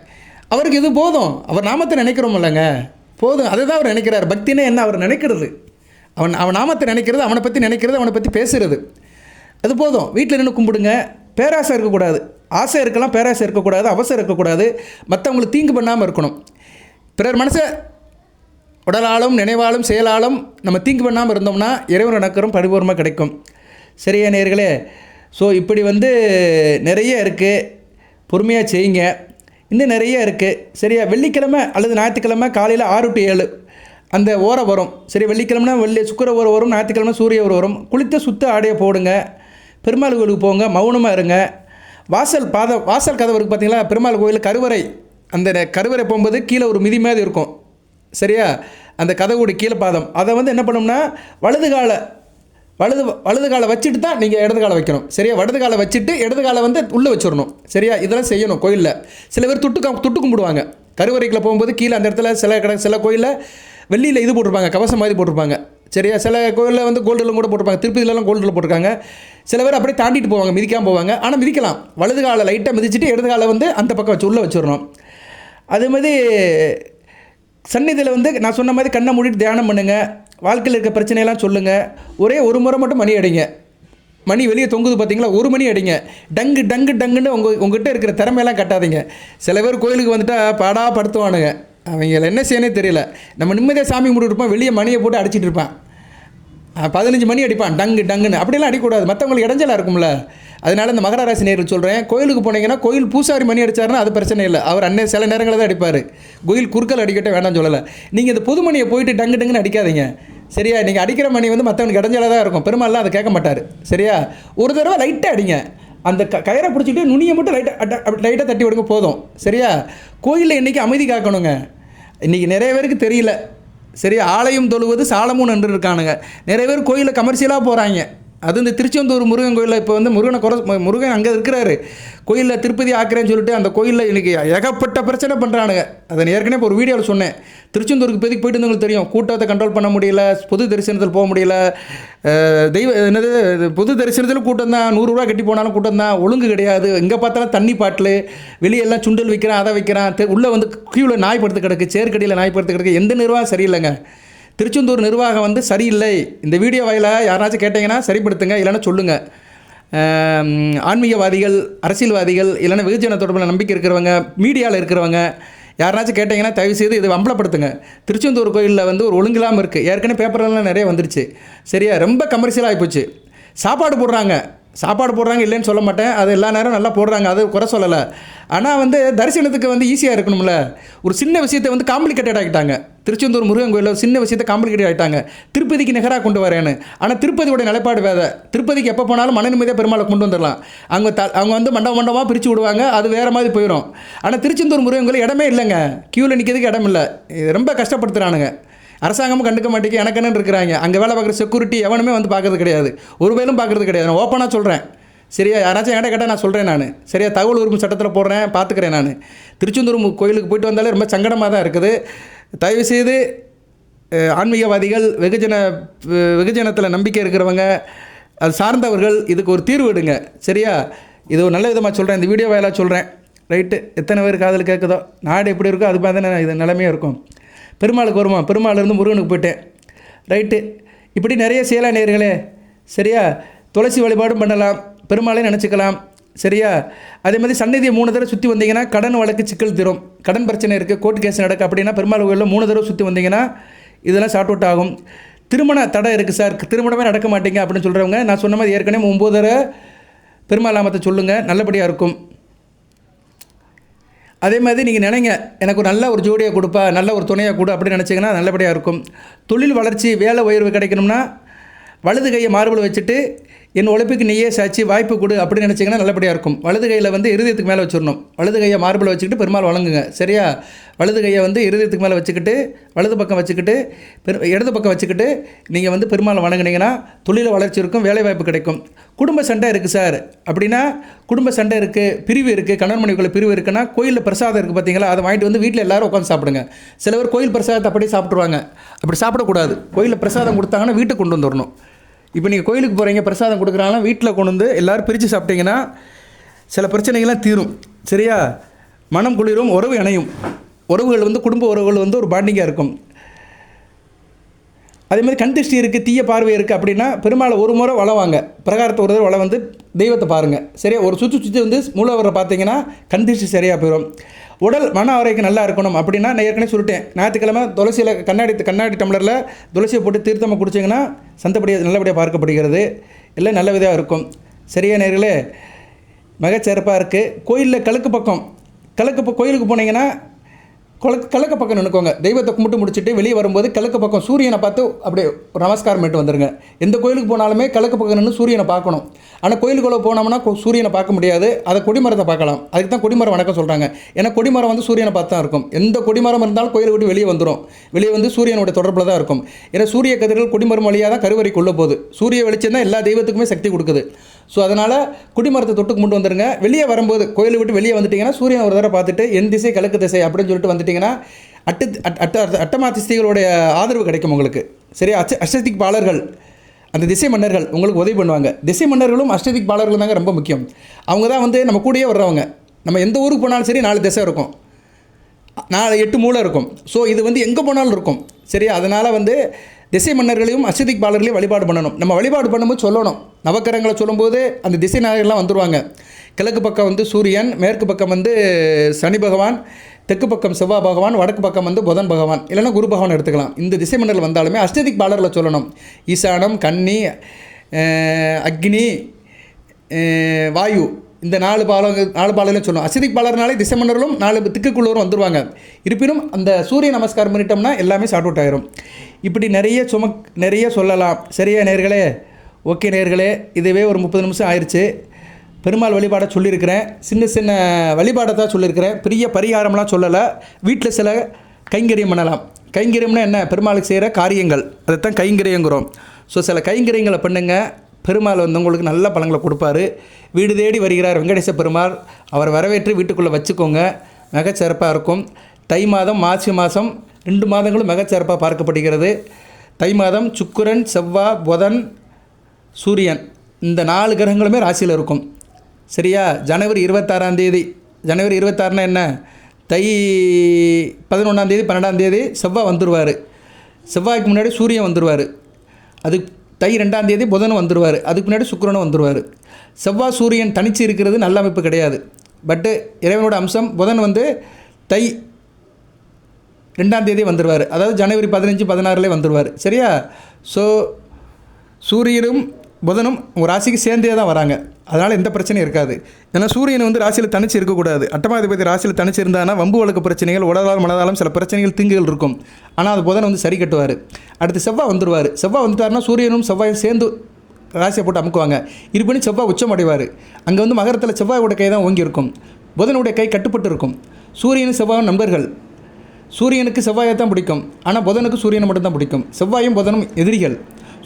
அவருக்கு இது போதும், அவர் நாமத்தை நினைக்கிறோம் இல்லைங்க, போதும். அதை தான் அவர் நினைக்கிறார். பக்தினே என்ன, அவர் நினைக்கிறது, அவன் நாமத்தை நினைக்கிறது, அவனை பற்றி நினைக்கிறது, அவனை பற்றி பேசுகிறது, அது போதும். வீட்டில் நின்று கும்பிடுங்க. பேராசை இருக்கக்கூடாது, ஆசை இருக்கலாம், பேராசை இருக்கக்கூடாது, அவசரம் இருக்கக்கூடாது. மற்றவங்களுக்கு தீங்கு பண்ணாமல் இருக்கணும். பிறர் மனசை உடலாலும் நினைவாலும் செயலாலும் நம்ம தீங்கு பண்ணாமல் இருந்தோம்னா இறைவன் அனுக்கிரகம் பரிபூர்ணமாக கிடைக்கும். சரியா நேயர்களே? ஸோ இப்படி நிறைய இருக்குது, பொறுமையாக செய்யுங்க. இன்னும் நிறைய இருக்குது. சரியா? வெள்ளிக்கிழமை அல்லது ஞாயிற்றுக்கிழமை காலையில் 6 to 7 அந்த ஓரை வரும். சரி, வெள்ளிக்கிழமைனா சுக்கிர ஓரை வரும், ஞாயிற்றுக்கிழமை சூரிய ஓரை வரும். குளித்த சுத்த ஆடையை போடுங்க, பெருமாள் கோயிலுக்கு போங்க, மௌனமாக இருங்க. வாசல் கதவு இருக்குது பார்த்தீங்களா, பெருமாள் கோயில் கருவறை, அந்த கருவறை போகும்போது கீழே ஒரு மிதி மாதிரி இருக்கும். சரியா? அந்த கதவுடைய கீழே பாதம் அதை என்ன பண்ணணும்னா வலது காலை வச்சுட்டு தான் நீங்கள் இடது காலை வைக்கணும். சரியா? வலது காலை வச்சுட்டு இடது காலை உள்ளே வச்சிடணும். சரியா? இதெல்லாம் செய்யணும். கோயிலில் சில பேர் தொட்டு கும்பிடுவாங்க. கருவறைக்குள்ளே போகும்போது கீழே அந்த இடத்துல சில கோயிலில் வெள்ளியில் இது போட்டிருப்பாங்க, கவசம் மாதிரி போட்டிருப்பாங்க. சரியா? சில கோயிலில் கோல்டிலும் கூட போட்டிருப்பாங்க, திருப்பதியிலலாம் கோல்டில் போட்டிருக்காங்க. சில பேர் அப்படியே தாண்டிட்டு போவாங்க, மிதிக்காமல் போவாங்க. ஆனால் மிதிக்கலாம். வலது காலை லைட்டாக மிதிச்சுட்டு இடது காலை அந்த பக்கம் வச்சு உள்ளே வச்சிடணும். அதே மாதிரி சந்நிதியில் நான் சொன்ன மாதிரி கண்ணை மூடிட்டு தியானம் பண்ணுங்கள். வாழ்க்கையில் இருக்க பிரச்சனையெல்லாம் சொல்லுங்கள். ஒரே ஒரு முறை மட்டும் மணி அடிங்க. மணி வெளியே தொங்குது பார்த்தீங்களா, ஒரு மணி அடிங்க. டங்குன்னு உங்ககிட்ட இருக்கிற திறமையெல்லாம் கட்டாதீங்க. சில பேர் கோயிலுக்கு பாடா படுத்துவானுங்க, அவங்கள என்ன செய்யனே தெரியல. நம்ம நிம்மதியாக சாமி கும்பிட்டுருப்போம், வெளியே மணியை போட்டு அடிச்சிட்டு இருப்பான். 15 மணி அடிப்பான், டங்குன்னு. அப்படியெல்லாம் அடிக்கக்கூடாது, மற்றவங்களுக்கு இடைஞ்சலாக இருக்கும்ல. அதனால் இந்த மகர ராசி நேயர்கள் சொல்கிறேன், கோயிலுக்கு போனீங்கன்னா கோயில் பூசாரி மணி அடித்தாருன்னா அது பிரச்சனை இல்லை, அவர் சில நேரங்களில் தான் அடிப்பார். கோயில் குறுக்கல் அடிக்கட்ட வேண்டாம்னு சொல்லலை. நீங்கள் இந்த புது மணியை போயிட்டு டங்குன்னு அடிக்காதீங்க. சரியா? நீங்கள் அடிக்கிற மணி மற்றவனுக்கு இடைஞ்சலாக தான் இருக்கும். பெருமாள்லாம் அதை கேட்க மாட்டார். சரியா? ஒரு தடவை லைட்டாக அடிங்க, அந்த கயிறை பிடிச்சிட்டு நுனியை மட்டும் லைட்டாக தட்டி விடுங்க, போதும். சரியா? கோயிலில் இன்றைக்கி அமைதி காக்கணுங்க. இன்றைக்கி நிறைய பேருக்கு தெரியல. சரியா? ஆலயம் தொழுவது சாலமும் நன்று இருக்கானுங்க. நிறைய பேர் கோயிலில் கமர்ஷியலாக போகிறாங்க. அது இந்த திருச்செந்தூர் முருகன் கோயிலில் இப்போ முருகன் அங்கே இருக்கிறாரு. கோயிலில் திருப்பதி ஆக்கிறேன்னு சொல்லிட்டு அந்த கோயிலில் இன்றைக்கி ஏகப்பட்ட பிரச்சனை பண்ணுறானுங்க. அதை ஏற்கனவே இப்போ ஒரு வீடியோவில் சொன்னேன். திருச்செந்தூருக்கு இப்போதைக்கு போயிட்டு இருந்தவங்களுக்கு தெரியும், கூட்டத்தை கண்ட்ரோல் பண்ண முடியல, பொது தரிசனத்தில் போக முடியல. பொது தரிசனத்தில் கூட்டம் தான், 100 ரூபா கட்டி போனாலும் கூட்டம் தான், ஒழுங்கு கிடையாது. எங்கே பார்த்தாலும் தண்ணி பாட்டில், வெளியெல்லாம் சுண்டல் விற்கிறான், அதை விற்கிறான். உள்ளே க்யூவில் நாய் படுத்து கிடக்கு, சேர்க்கடியில் நாய் படுத்து கிடக்கு. எந்த நிர்வாகம் சரியில்லைங்க. திருச்செந்தூர் நிர்வாகம் சரியில்லை. இந்த வீடியோ வாயிலாக யாராச்சும் கேட்டிங்கன்னா சரிப்படுத்துங்க, இல்லைன்னா சொல்லுங்கள். ஆன்மீகவாதிகள், அரசியல்வாதிகள், இல்லைன்னா வெகுஜன தொடர்பில் நம்பிக்கை இருக்கிறவங்க, மீடியாவில் இருக்கிறவங்க யாருனாச்சும் கேட்டிங்கன்னா தயவுசெய்து இது அம்பலப்படுத்துங்க. திருச்செந்தூர் கோயிலில் வந்து ஒரு ஒழுங்கில்லாமல் இருக்குது. ஏற்கனவே பேப்பர்லாம் நிறைய வந்துருச்சு. சரியா, ரொம்ப கமர்ஷியலாக ஆகிப்போச்சு. சாப்பாடு போடுறாங்க இல்லைன்னு சொல்ல மாட்டேன். அது எல்லா நேரம் நல்லா போடுறாங்க, அது குறை சொல்லலை. ஆனால் வந்து தரிசனத்துக்கு வந்து ஈஸியாக இருக்கணும்ல. ஒரு சின்ன விஷயத்தை வந்து காம்ப்ளிகேட்டட் ஆகிட்டாங்க. திருச்செந்தூர் முருகன் கோயிலில் ஒரு சின்ன விஷயத்தை காம்ப்ளிகேட் ஆகிட்டாங்க. திருப்பதிக்கு நிகராக கொண்டு வரேன்னு. ஆனால் திருப்பதியோட நிலைப்பாடு வேறு. திருப்பதிக்கு எப்போ போனாலும் மன நிம்மதியாக பெருமாளை கொண்டு வந்துடலாம். அவங்க வந்து மண்டபமாக பிரித்து விடுவாங்க, அது வேறு மாதிரி போயிடும். ஆனால் திருச்செந்தூர் முருகன் கோயில் இடமே இல்லைங்க. க்யூவில் நிற்கிறதுக்கு இடம் இல்லை. ரொம்ப கஷ்டப்படுத்துகிறானுங்க. அரசாங்கமும் கண்டுக்க மாட்டேங்க, எனக்குன்னு இருக்கிறாங்க. அங்கே வேலை பார்க்குற செக்யூரிட்டி எவனுமே வந்து பார்க்கறது கிடையாது, ஒரு வேலும் பார்க்குறது கிடையாது. நான் ஓப்பனாக சொல்கிறேன். சரியா, யாராச்சும் என்கிட்ட கேட்டால் நான் சொல்கிறேன். நான் சரியா தகவல் உரிமை சட்டத்தில் போடுறேன், பார்த்துக்கிறேன். நான் திருச்செந்தூர் கோயிலுக்கு போயிட்டு வந்தாலே ரொம்ப சங்கடமாக தான் இருக்குது. தயவுசெய்து ஆன்மீகவாதிகள், வெகுஜனத்தில் நம்பிக்கை இருக்கிறவங்க, அது சார்ந்தவர்கள் இதுக்கு ஒரு தீர்வு எடுங்க. சரியா, இது ஒரு நல்ல விதமாக சொல்கிறேன். இந்த வீடியோ வாயிலாக சொல்கிறேன். ரைட்டு, எத்தனை பேர் காதில் கேட்குதோ, நாடு எப்படி இருக்கோ அது மாதிரி தான் இது நிலைமையாக இருக்கும். பெருமாளுக்கு வருமா, பெருமாளிருந்து முருகனுக்கு போயிட்டேன். ரைட்டு, இப்படி நிறைய செய்யலாம் நேயர்களே. சரியா, துளசி வழிபாடும் பண்ணலாம், பெருமாளையும் நினச்சிக்கலாம். சரியா, அதே மாதிரி சன்னதியை 3 தடவை சுற்றி வந்தீங்கன்னா கடன் வழக்கு சிக்கல் தரும். கடன் பிரச்சனை இருக்குது, கோர்ட் கேஸ் நடக்கு அப்படின்னா பெருமாள் கோயிலில் 3 தடவை சுற்றி வந்தீங்கன்னா இதெல்லாம் ஷார்ட் அவுட் ஆகும். திருமண தடை இருக்குது சார், திருமணமே நடக்க மாட்டேங்க அப்படின்னு சொல்கிறவங்க, நான் சொன்ன மாதிரி ஏற்கனவே 9 தடவை பெருமாள் நாமத்தை சொல்லுங்கள், நல்லபடியாக இருக்கும். அதே மாதிரி நீங்கள் நினைங்க, எனக்கு ஒரு நல்ல ஒரு ஜோடியை கொடுப்பா, நல்ல ஒரு துணையை கொடு அப்படின்னு நினச்சிங்கன்னா நல்லபடியாக இருக்கும். தொழில் வளர்ச்சி, வேலை உயர்வு கிடைக்கணும்னா வலது கையை மார்பில் வச்சுட்டு என் உழைப்புக்கு நீயே சாட்சி, வாய்ப்பு கொடு அப்படின்னு நினச்சிங்கன்னா நல்லபடியாக இருக்கும். வலது கையில் வந்து இருதயத்துக்கு மேலே வச்சிடணும். வலது கையை மார்பில் வச்சுக்கிட்டு பெருமாள் வழங்குங்க. சரியா, வலது கையை வந்து இருதயத்துக்கு மேலே வச்சுக்கிட்டு வலது பக்கம் வச்சுக்கிட்டு இடது பக்கம் வச்சுக்கிட்டு நீங்கள் வந்து பெருமாள் வணங்குனீங்கன்னா தொழில் வளர்ச்சி இருக்கும், வேலை வாய்ப்பு கிடைக்கும். குடும்ப சண்டை இருக்குது சார் அப்படின்னா, குடும்ப சண்டை இருக்குது, பிரிவு இருக்குது, கணவன் மனைவிக்குள்ள பிரிவு இருக்குன்னா கோயிலில் பிரசாதம் இருக்குது பார்த்தீங்களா, அதை வாங்கிட்டு வந்து வீட்டில் எல்லோரும் உட்காந்து சாப்பிடுங்க. சில பேர் கோயில் பிரசாதத்தை அப்படியே சாப்பிட்ருவாங்க. அப்படி சாப்பிடக்கூடாது. கோயிலில் பிரசாதம் கொடுத்தாங்கன்னா வீட்டுக்கு கொண்டு வந்துடணும். இப்போ நீங்கள் கோயிலுக்கு போகிறீங்க, பிரசாதம் கொடுக்குறாங்கன்னா வீட்டில் கொண்டு வந்து எல்லோரும் பிரித்து சாப்பிட்டீங்கன்னா சில பிரச்சனைகள்லாம் தீரும். சரியா, மனம் குளிரும், உறவு இணையும். உறவுகள் வந்து குடும்ப உறவுகள் வந்து ஒரு பாண்டிங்காக இருக்கும். அதே மாதிரி கண் திருஷ்டி இருக்குது, தீய பார்வை இருக்குது அப்படின்னா பெருமாளை ஒரு முறை வளவாங்க, பிரகாரத்தை ஒரு தடவை வள வந்து தெய்வத்தை பாருங்கள். சரியா, ஒரு சுற்றி வந்து மூலவரை பார்த்தீங்கன்னா கண் திருஷ்டி சரியாக போயிடும். உடல் மன ஆரோக்கியம் நல்லா இருக்கணும் அப்படின்னா நான் ஏற்கனவே சொல்லிட்டேன், ஞாயிற்றுக்கிழமை துளசியில் கண்ணாடி டம்ளரில் துளசியை போட்டு தீர்த்தமாக குடிச்சிங்கன்னா சந்தப்படியாக நல்லபடியாக பார்க்கப்படுகிறது. எல்லாம் நல்ல விதமாக இருக்கும். சரியா நேர்களே, மிகச்சிறப்பாக இருக்குது. கோயிலில் கோயிலுக்கு போனீங்கன்னா கிழக்கு பக்கம் நினைக்கோங்க. தெய்வத்தை கும்பிட்டு முடிச்சுட்டு வெளியே வரும்போது கிழக்கு பக்கம் சூரியனை பார்த்து அப்படியே ஒரு நமஸ்காரம் பண்ணிட்டு வந்துடுங்க. எந்த கோயிலுக்கு போனாலுமே கிழக்கு பக்கம் நின்று சூரியனை பார்க்கணும். ஆனால் கோயிலுக்குள்ளே போனோம்னா சூரியனை பார்க்க முடியாது, அதை கொடிமரத்தை பார்க்கலாம். அதுக்கு தான் கொடிமரம் வணக்கம் சொல்கிறாங்க. ஏன்னா கொடிமரம் வந்து சூரியனை பார்த்து தான் இருக்கும். எந்த கொடிமரம் இருந்தாலும் கோயிலை விட்டு வெளியே வந்துடும். வெளியே வந்து சூரியனோட தொடர்பில் தான் இருக்கும். ஏன்னா சூரிய கதிர்கள் கொடிமரம் வழியாக தான் கருவறைக்கு உள்ள போகுது. சூரிய வெளிச்சம் தான் எல்லா தெய்வத்துக்குமே சக்தி கொடுக்குது. ஸோ அதனால் குடிமரத்தை தொட்டு கும்பிட்டு வந்துடுங்க. வெளியே வரும்போது கோயிலை விட்டு வெளியே வந்துட்டிங்கன்னா சூரியன் ஒரு தடவை பார்த்துட்டு என் திசை கிழக்கு திசை அப்படின்னு சொல்லிட்டு வந்துட்டிங்கன்னா அட்டமா திசைகளுடைய ஆதரவு கிடைக்கும் உங்களுக்கு. சரியா, அஷ்டதிக் பாலர்கள், அந்த திசை மன்னர்கள் உங்களுக்கு உதவி பண்ணுவாங்க. திசை மன்னர்களும் அஷ்டதிக் பாலர்களும் தாங்க ரொம்ப முக்கியம். அவங்க தான் வந்து நம்ம கூடயே வர்றவங்க. நம்ம எந்த ஊருக்கு போனாலும் சரி 4 திசை இருக்கும், 8 மூலை இருக்கும். ஸோ இது வந்து எங்கே போனாலும் இருக்கும். சரியா, அதனால் வந்து திசை மன்னர்களையும் அஷ்டதிக் பாலர்களையும் வழிபாடு பண்ணணும். நம்ம வழிபாடு பண்ணும்போது சொல்லணும், நவக்கரங்களை சொல்லும்போது அந்த திசை நாயகர்கள்லாம் வந்துடுவாங்க. கிழக்கு பக்கம் வந்து சூரியன், மேற்கு பக்கம் வந்து சனி பகவான், தெற்கு பக்கம் செவ்வாய் பகவான், வடக்கு பக்கம் வந்து புதன் பகவான், இல்லைன்னா குரு பகவான் எடுத்துக்கலாம். இந்த திசை மன்னர்கள் வந்தாலுமே அஷ்டதிக் பாலர்களை சொல்லணும். ஈசானம், கன்னி, அக்னி, வாயு, இந்த 4 பாலர்களையும் சொல்லணும். அஷ்டதிக் பாலர்னாலே திசை மன்னர்களும் 4 திக்குக்குள்ளவரும் வந்துடுவாங்க. இருப்பினும் அந்த சூரிய நமஸ்காரம் பண்ணிட்டோம்னா எல்லாமே ஷார்ட் அவுட் ஆயிரும். இப்படி நிறைய சொல்லலாம். சரியா நேர்களே? ஓகே நேர்களே, இதுவே ஒரு 30 நிமிஷம் ஆயிடுச்சு. பெருமாள் வழிபாடை சொல்லியிருக்கிறேன், சின்ன வழிபாடை தான் சொல்லியிருக்கிறேன், பெரிய பரிகாரம்லாம் சொல்லலை. வீட்டில் சில கைங்கரியம் பண்ணலாம். கைங்கரியம்னா என்ன? பெருமாளுக்கு செய்கிற காரியங்கள், அதைத்தான் கைங்கரியங்கிறோம். ஸோ சில கைங்கரியங்களை பண்ணுங்கள், பெருமாள் வந்து உங்களுக்கு நல்ல பலன்களை கொடுப்பார். வீடு தேடி வருகிறார் வெங்கடேச பெருமாள், அவர் வரவேற்று வீட்டுக்குள்ளே வச்சுக்கோங்க, மிகச்சிறப்பாக இருக்கும். தை மாதம், மாசி மாதம் 2 மாதங்களும் மிகச்சிறப்பாக பார்க்கப்படுகிறது. தை மாதம் சுக்கிரன், செவ்வாய், புதன், சூரியன், இந்த 4 கிரகங்களுமே ராசியில் இருக்கும். சரியா, ஜனவரி 26ஆம் தேதி, ஜனவரி 26னா என்ன? தை 11ஆம் தேதி 12ஆம் தேதி செவ்வாய் வந்துடுவார். செவ்வாய்க்கு முன்னாடி சூரியன் வந்துடுவார். அதுக்கு தை 2ஆம் தேதி புதன் வந்துடுவார். அதுக்கு முன்னாடி சுக்கிரனும் வந்துடுவார். செவ்வாய் சூரியன் தனித்து இருக்கிறது நல்ல அமைப்பு கிடையாது. பட்டு இறைவனோட அம்சம். புதன் வந்து தை 2ஆம் தேதி வந்துடுவார். அதாவது ஜனவரி 15, 16 வந்துடுவார். சரியா? ஸோ சூரியனும் புதனும் உங்கள் ராசிக்கு சேர்ந்தே தான் வராங்க. அதனால் எந்த பிரச்சனையும் இருக்காது. ஏன்னா சூரியன் வந்து ராசியில் தனிச்சு இருக்கக்கூடாது. அட்டமாதிபதி ராசியில் தனிச்சு இருந்தானா வம்பு வழக்கு பிரச்சனைகள், உடலால் மனதாலும் சில பிரச்சனைகள் தீங்குகள் இருக்கும். ஆனால் அது புதன் வந்து சரி கட்டுவார். அடுத்து செவ்வாய் வந்துடுவார். செவ்வாய் வந்துட்டாருன்னா சூரியனும் செவ்வாயும் சேர்ந்து ராசியை போட்டு அமுக்குவாங்க. இருப்பினும் செவ்வாய் உச்சம் அடைவார். அங்கே வந்து மகரத்தில் செவ்வாயோட கை தான் ஓங்கி இருக்கும், புதனுடைய கை கட்டுப்பட்டு இருக்கும். சூரியனும் செவ்வாயும் நண்பர்கள். சூரியனுக்கு செவ்வாயை தான் பிடிக்கும், ஆனால் புதனுக்கு சூரியனை மட்டும்தான் பிடிக்கும். செவ்வாயும் புதனும் எதிரிகள்.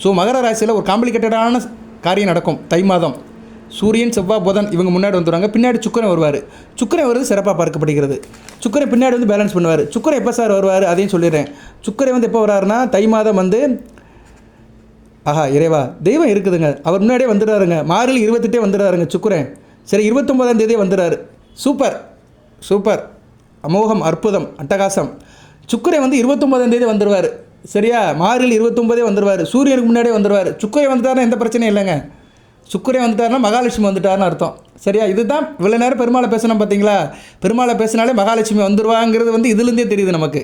ஸோ மகர ராசியில் ஒரு காம்ப்ளிகேட்டடான காரியம் நடக்கும். தை மாதம் சூரியன் செவ்வாய் புதன் இவங்க முன்னாடி வந்துடுவாங்க. பின்னாடி சுக்கிரன் வருவார். சுக்கிரன் வருது சிறப்பாக பார்க்கப்படுகிறது. சுக்கிரன் பின்னாடி வந்து பேலன்ஸ் பண்ணுவார். சுக்கிரன் எப்போ சார் வருவார் அதையும் சொல்லிடுறேன். சுக்கிரன் வந்து எப்போ வர்றாருன்னா தை மாதம் வந்து இறைவா தெய்வம் இருக்குதுங்க, அவர் முன்னாடியே வந்துடுறாருங்க. மார்கழி 28 வந்துடுறாருங்க சுக்கிரன். சரி 29ஆம் தேதியே வந்துடுறாரு. சூப்பர் சூப்பர், அமோகம், அற்புதம், அட்டகாசம். சுக்கிரன் வந்து 29ஆம் தேதி வந்துடுவார். சரியா? மார்கழி 29 வந்துடுவார். சூரியனுக்கு முன்னாடியே வந்துடுவார். சுக்கிரன் வந்துட்டாருன்னா எந்த பிரச்சனையும் இல்லைங்க. சுக்கிரன் வந்துட்டாருன்னா மகாலட்சுமி வந்துட்டாருன்னு அர்த்தம். சரியா? இதுதான் இவ்வளோ நேரம் பெருமாளை பேசணும் பார்த்தீங்களா? பெருமாளை பேசினாலே மகாலட்சுமி வந்துடுவாங்கிறது வந்து இதுலேருந்தே தெரியுது நமக்கு.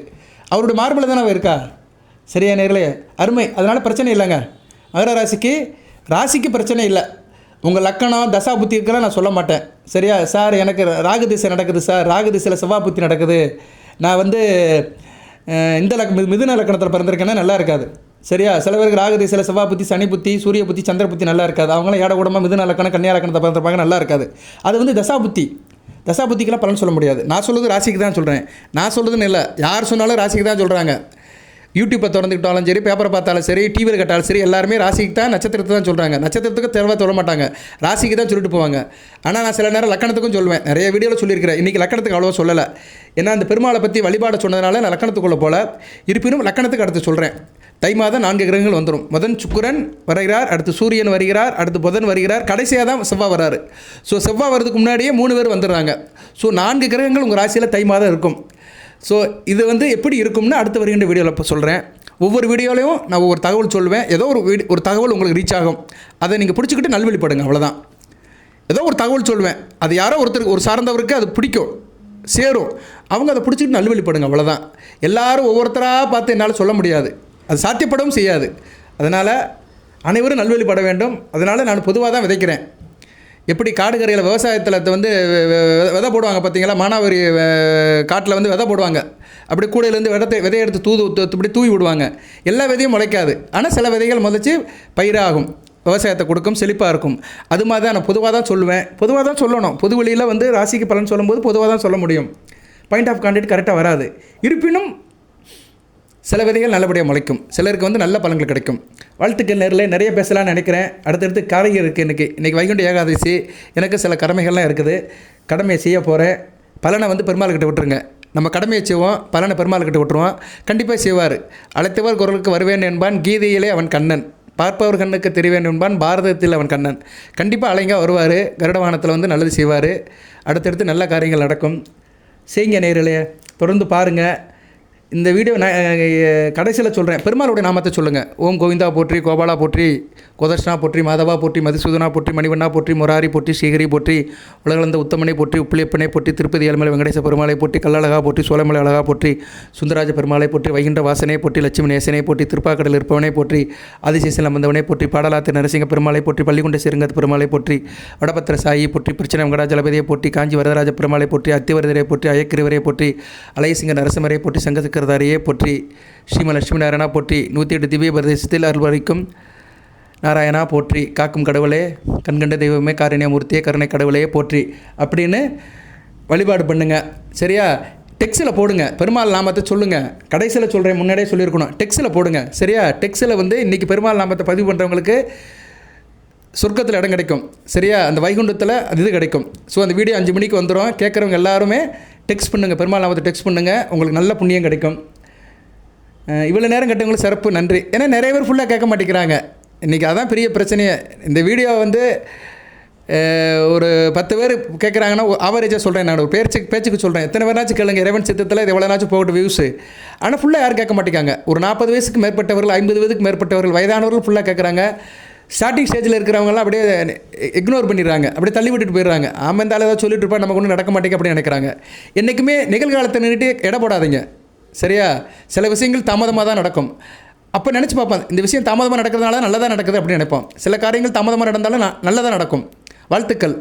அவருடைய மார்பில் தானே இருக்கா. சரியா நேர்களே? அருமை. அதனால் பிரச்சனை இல்லைங்க. மகர ராசிக்கு பிரச்சனை இல்லை. உங்கள் லக்கணம் தசா புத்தி இருக்கலாம் நான் சொல்ல மாட்டேன். சரியா? சார் எனக்கு ராகு திசை நடக்குது சார், ராகு திசையில் செவ்வாய் புத்தி நடக்குது, நான் வந்து இந்த மிதுன லக்கணத்தில் பிறந்திருக்கேன்னா நல்லா இருக்காது. சரியா? சில பேருக்கு ராகு திசையில் செவ்வாய் புத்தி, சனி புத்தி, சூரிய புத்தி, சந்திர புத்தி நல்லா இருக்காது. அவங்களாம் ஏட கூடமாக மிதுன லக்கணம், கன்னியா லக்கணத்தை பிறந்திருப்பாங்க, நல்லா இருக்காது. அது வந்து தசா புத்திக்கெல்லாம் பலன் சொல்ல முடியாது. நான் சொல்கிறது ராசிக்கு தான் சொல்கிறேன். நான் சொல்கிறதுன்னு இல்லை, யார் சொன்னாலும் ராசிக்கு தான் சொல்கிறாங்க. யூடியூப்பை திறந்துக்கிட்டாலும் சரி, பேப்பரை பார்த்தாலும் சரி, டிவியில் கேட்டாலும் சரி, எல்லாருமே ராசிக்கு தான், நட்சத்திரத்தை தான் சொல்கிறாங்க. நட்சத்திரத்துக்கு தேர்வாக சொல்ல மாட்டாங்க, ராசிக்கு தான் சொல்லிட்டு போவாங்க. ஆனால் நான் சில நேரம் லக்கணத்துக்கும் சொல்லுவேன். நிறைய வீடியோவில் சொல்லியிருக்கிறேன். இன்றைக்கி லக்கணத்துக்கு அவ்வளோவா சொல்லலை. ஏன்னா அந்த பெருமாளை பற்றி வழிபாடு சொன்னதுனால நான் லக்கணத்துக்குள்ளே போல. இருப்பினும் லக்கணத்துக்கு அடுத்து சொல்கிறேன். தை மாதம் 4 கிரகங்கள் வந்துடும். முதன் சுக்கிரன் வருகிறார், அடுத்து சூரியன் வருகிறார், அடுத்து புதன் வருகிறார், கடைசியாக தான் செவ்வாய் வராரு. ஸோ செவ்வாய் வரதுக்கு முன்னாடியே 3 பேர் வந்துடுறாங்க. ஸோ 4 கிரகங்கள் உங்கள் ராசியில் தை மாதம் இருக்கும். ஸோ இது வந்து எப்படி இருக்கும்னு அடுத்து வருகின்ற வீடியோவில் இப்போ சொல்கிறேன். ஒவ்வொரு வீடியோலையும் நான் ஒவ்வொரு தகவல் சொல்லுவேன். ஏதோ ஒரு தகவல் உங்களுக்கு ரீச் ஆகும். அதை நீங்கள் பிடிச்சிக்கிட்டு நல்வழிப்படுங்க, அவ்வளோதான். ஏதோ ஒரு தகவல் சொல்லுவேன், அது யாரோ ஒருத்தருக்கு ஒரு சார்ந்தவருக்கு அது பிடிக்கும், சேரும். அவங்க அதை பிடிச்சிக்கிட்டு நல்வழிப்படுங்க, அவ்வளோதான். எல்லாரும் ஒவ்வொருத்தராக பார்த்து என்னால் சொல்ல முடியாது, அது சாத்தியப்படவும் செய்யாது. அதனால் அனைவரும் நல்வழிப்பட வேண்டும். அதனால் நான் பொதுவாக தான் விதைக்கிறேன். எப்படி காடுகரையில் விவசாயத்தில் வந்து விதை போடுவாங்க பார்த்தீங்களா? மானாவாரி காட்டில் வந்து விதை போடுவாங்க. அப்படி கூடையிலேருந்து விதையை எடுத்து இப்படி தூவி விடுவாங்க. எல்லா விதையும் முளைக்காது, ஆனால் சில விதைகள் முளைச்சி பயிராகும், விவசாயத்தை கொடுக்கும், செழிப்பாக இருக்கும். அது மாதிரி தான் நான் பொதுவாக தான் சொல்லுவேன். பொதுவாக தான் சொல்லணும். பொது வழியில் வந்து ராசிக்கு பலன் சொல்லும்போது பொதுவாக தான் சொல்ல முடியும். பாயிண்ட் ஆஃப் கான்டெக்ட் கரெக்டாக வராது. இருப்பினும் சில விதைகள் நல்லபடியாக முளைக்கும், சிலருக்கு வந்து நல்ல பலன்கள் கிடைக்கும். வாழ்த்துக்கள் நேரில் நிறைய பேசலாம்னு நினைக்கிறேன். அடுத்தடுத்து காரியம் இருக்குது. இன்றைக்கி வைகுண்ட ஏகாதசி. எனக்கு சில கடமைகள்லாம் இருக்குது, கடமையை செய்ய போகிறேன். பலனை வந்து பெருமாள்கிட்ட விட்டுருங்க. நம்ம கடமையை செய்வோம், பலனை பெருமாள்கிட்ட விட்டுருவோம். கண்டிப்பாக செய்வார். அழைத்தவர் குரலுக்கு வருவேன் என்பான், கீதையிலே அவன் கண்ணன், பார்ப்பவர் கண்ணுக்கு தெரிவேன் என்பான், பாரதத்தில் அவன் கண்ணன். கண்டிப்பாக அலைங்க வருவார். கருடவானத்தில் வந்து நல்லது செய்வார். அடுத்தடுத்து நல்ல காரியங்கள் நடக்கும். செய்யுங்க நேரிலே, தொடர்ந்து பாருங்கள். இந்த வீடியோ நான் கடைசியில் சொல்கிறேன். பெருமாளுடைய நாமத்தை சொல்லுங்கள். ஓம் கோவிந்தா போற்றி, கோபாலா போற்றி, கோதர்ஷ்ணா போற்றி, மாதவா போற்றி, மதுசூதனா போற்றி, மணிவண்ணா போற்றி, முராரி போற்றி, ஸ்ரீஹரி போற்றி, உலகளந்த உத்தமனை போற்றி, உப்பிலியப்பனை போற்றி, திருப்பதி ஏழுமலை வெங்கடேச பெருமாளை போற்றி, கல்லழகா போற்றி, சோலைமலை அழகா போற்றி, சுந்தராஜ பெருமாளை போற்றி, வைகுண்ட வாசனை போற்றி, லட்சுமி நேசனை போற்றி, திருப்பாக்கடல் இருப்பவனை போற்றி, ஆதிசேஷன் வந்தவனை போற்றி, பாடலாத்து நரசிங்க பெருமாளை போற்றி, பள்ளிக்குண்ட சிறுங்கத் பெருமாளை போற்றி, வடபத்திர சாயி போற்றி, பிரச்சனை வெங்கடாஜலபதியை போற்றி, காஞ்சி வரதராஜ பெருமாளை போற்றி, அத்திவரதரை போற்றி, அயக்கிரிவரை போற்றி, அலையசிங்க நரசிம்மரை போற்றி, சங்கசக்கரதாரியை போற்றி, ஸ்ரீம லட்சுமி நாராயணா போற்றி, 108 திவ்ய பிரதேசத்தில் அருள்வரைக்கும் நாராயணா போற்றி, காக்கும் கடவுளே, கண்கண்ட தெய்வமே, காரணியமூர்த்தியே, கருணை கடவுளையே போற்றி அப்படின்னு வழிபாடு பண்ணுங்க. சரியா? டெக்ஸ்டில் போடுங்க, பெருமாள் நாமத்தை சொல்லுங்கள். கடைசியில் சொல்கிறேன், முன்னாடியே சொல்லியிருக்கணும். டெக்ஸ்டில் போடுங்க. சரியா? டெக்ஸ்டில் வந்து இன்றைக்கி பெருமாள் நாமத்தை பதிவு பண்ணுறவங்களுக்கு சொர்க்கத்தில் இடம் கிடைக்கும். சரியா? அந்த வைகுண்டத்தில் அது இது கிடைக்கும். ஸோ அந்த வீடியோ 5 மணிக்கு வந்துடும். கேட்குறவங்க எல்லாருமே டெக்ஸ்ட் பண்ணுங்கள், பெருமாள் நாமத்தை டெக்ஸ்ட் பண்ணுங்கள், உங்களுக்கு நல்ல புண்ணியம் கிடைக்கும். இவ்வளோ நேரம் கேட்டவங்களுக்கு சிறப்பு நன்றி. ஏன்னா நிறைய பேர் ஃபுல்லாக கேட்க மாட்டேங்கிறாங்க. இன்றைக்கி அதான் பெரிய பிரச்சனையே. இந்த வீடியோ வந்து ஒரு 10 பேர் கேட்குறாங்கன்னா ஆவரேஜாக சொல்கிறேன், நான் ஒரு பேச்சுக்கு சொல்கிறேன். எத்தனை பேராச்சும் கேளுங்க, இறைவன் சித்தத்தில் இது எவ்வளோனாச்சும் போகட்டும் வியூஸு. ஆனால் ஃபுல்லாக யாரும் கேட்க மாட்டேங்காங்க. ஒரு 40 வயசுக்கு மேற்பட்டவர்கள், 50 வயதுக்கு மேற்பட்டவர்கள், வயதானவர்கள் ஃபுல்லாக கேட்குறாங்க. ஸ்டார்டிங் ஸ்டேஜில் இருக்கிறவங்களாம் அப்படியே இக்னோர் பண்ணிடுறாங்க, அப்படியே தள்ளி விட்டுட்டு போயிடுறாங்க. ஆமாம், இந்த ஆள் ஏதாவது சொல்லிட்டு இருப்பா, நமக்கு ஒன்றும் நடக்க மாட்டேங்க அப்படின்னு நினைக்கிறாங்க. என்றைக்குமே நிகழ்காலத்தை நின்றுட்டு எடை போடாதீங்க. சரியா? சில விஷயங்கள் தாமதமாக தான் நடக்கும். அப்போ நினச்சி பார்ப்போம், இந்த விஷயம் தாமதமாக நடக்கிறதுனால நல்லதாக நடக்குது அப்படின்னு நினைப்போம். சில காரியங்கள் தாமதமாக நடந்தாலும் நல்லதாக நடக்கும். வாழ்த்துக்கள்.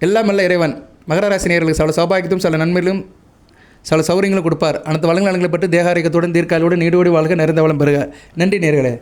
எல்லாம் நல்ல இறைவன் மகர ராசி நேயர்களுக்கு சில சௌபாகியத்தும் சில நன்மைகளும் சில சௌரியங்களும் கொடுப்பார். அனைத்து வளங்களை பெற்று தேகாரிகத்துடன் தீர்க்காயோடு நீடோடி வாழ்க நிறைந்த வளம் பெறுக. நன்றி நேயர்களே.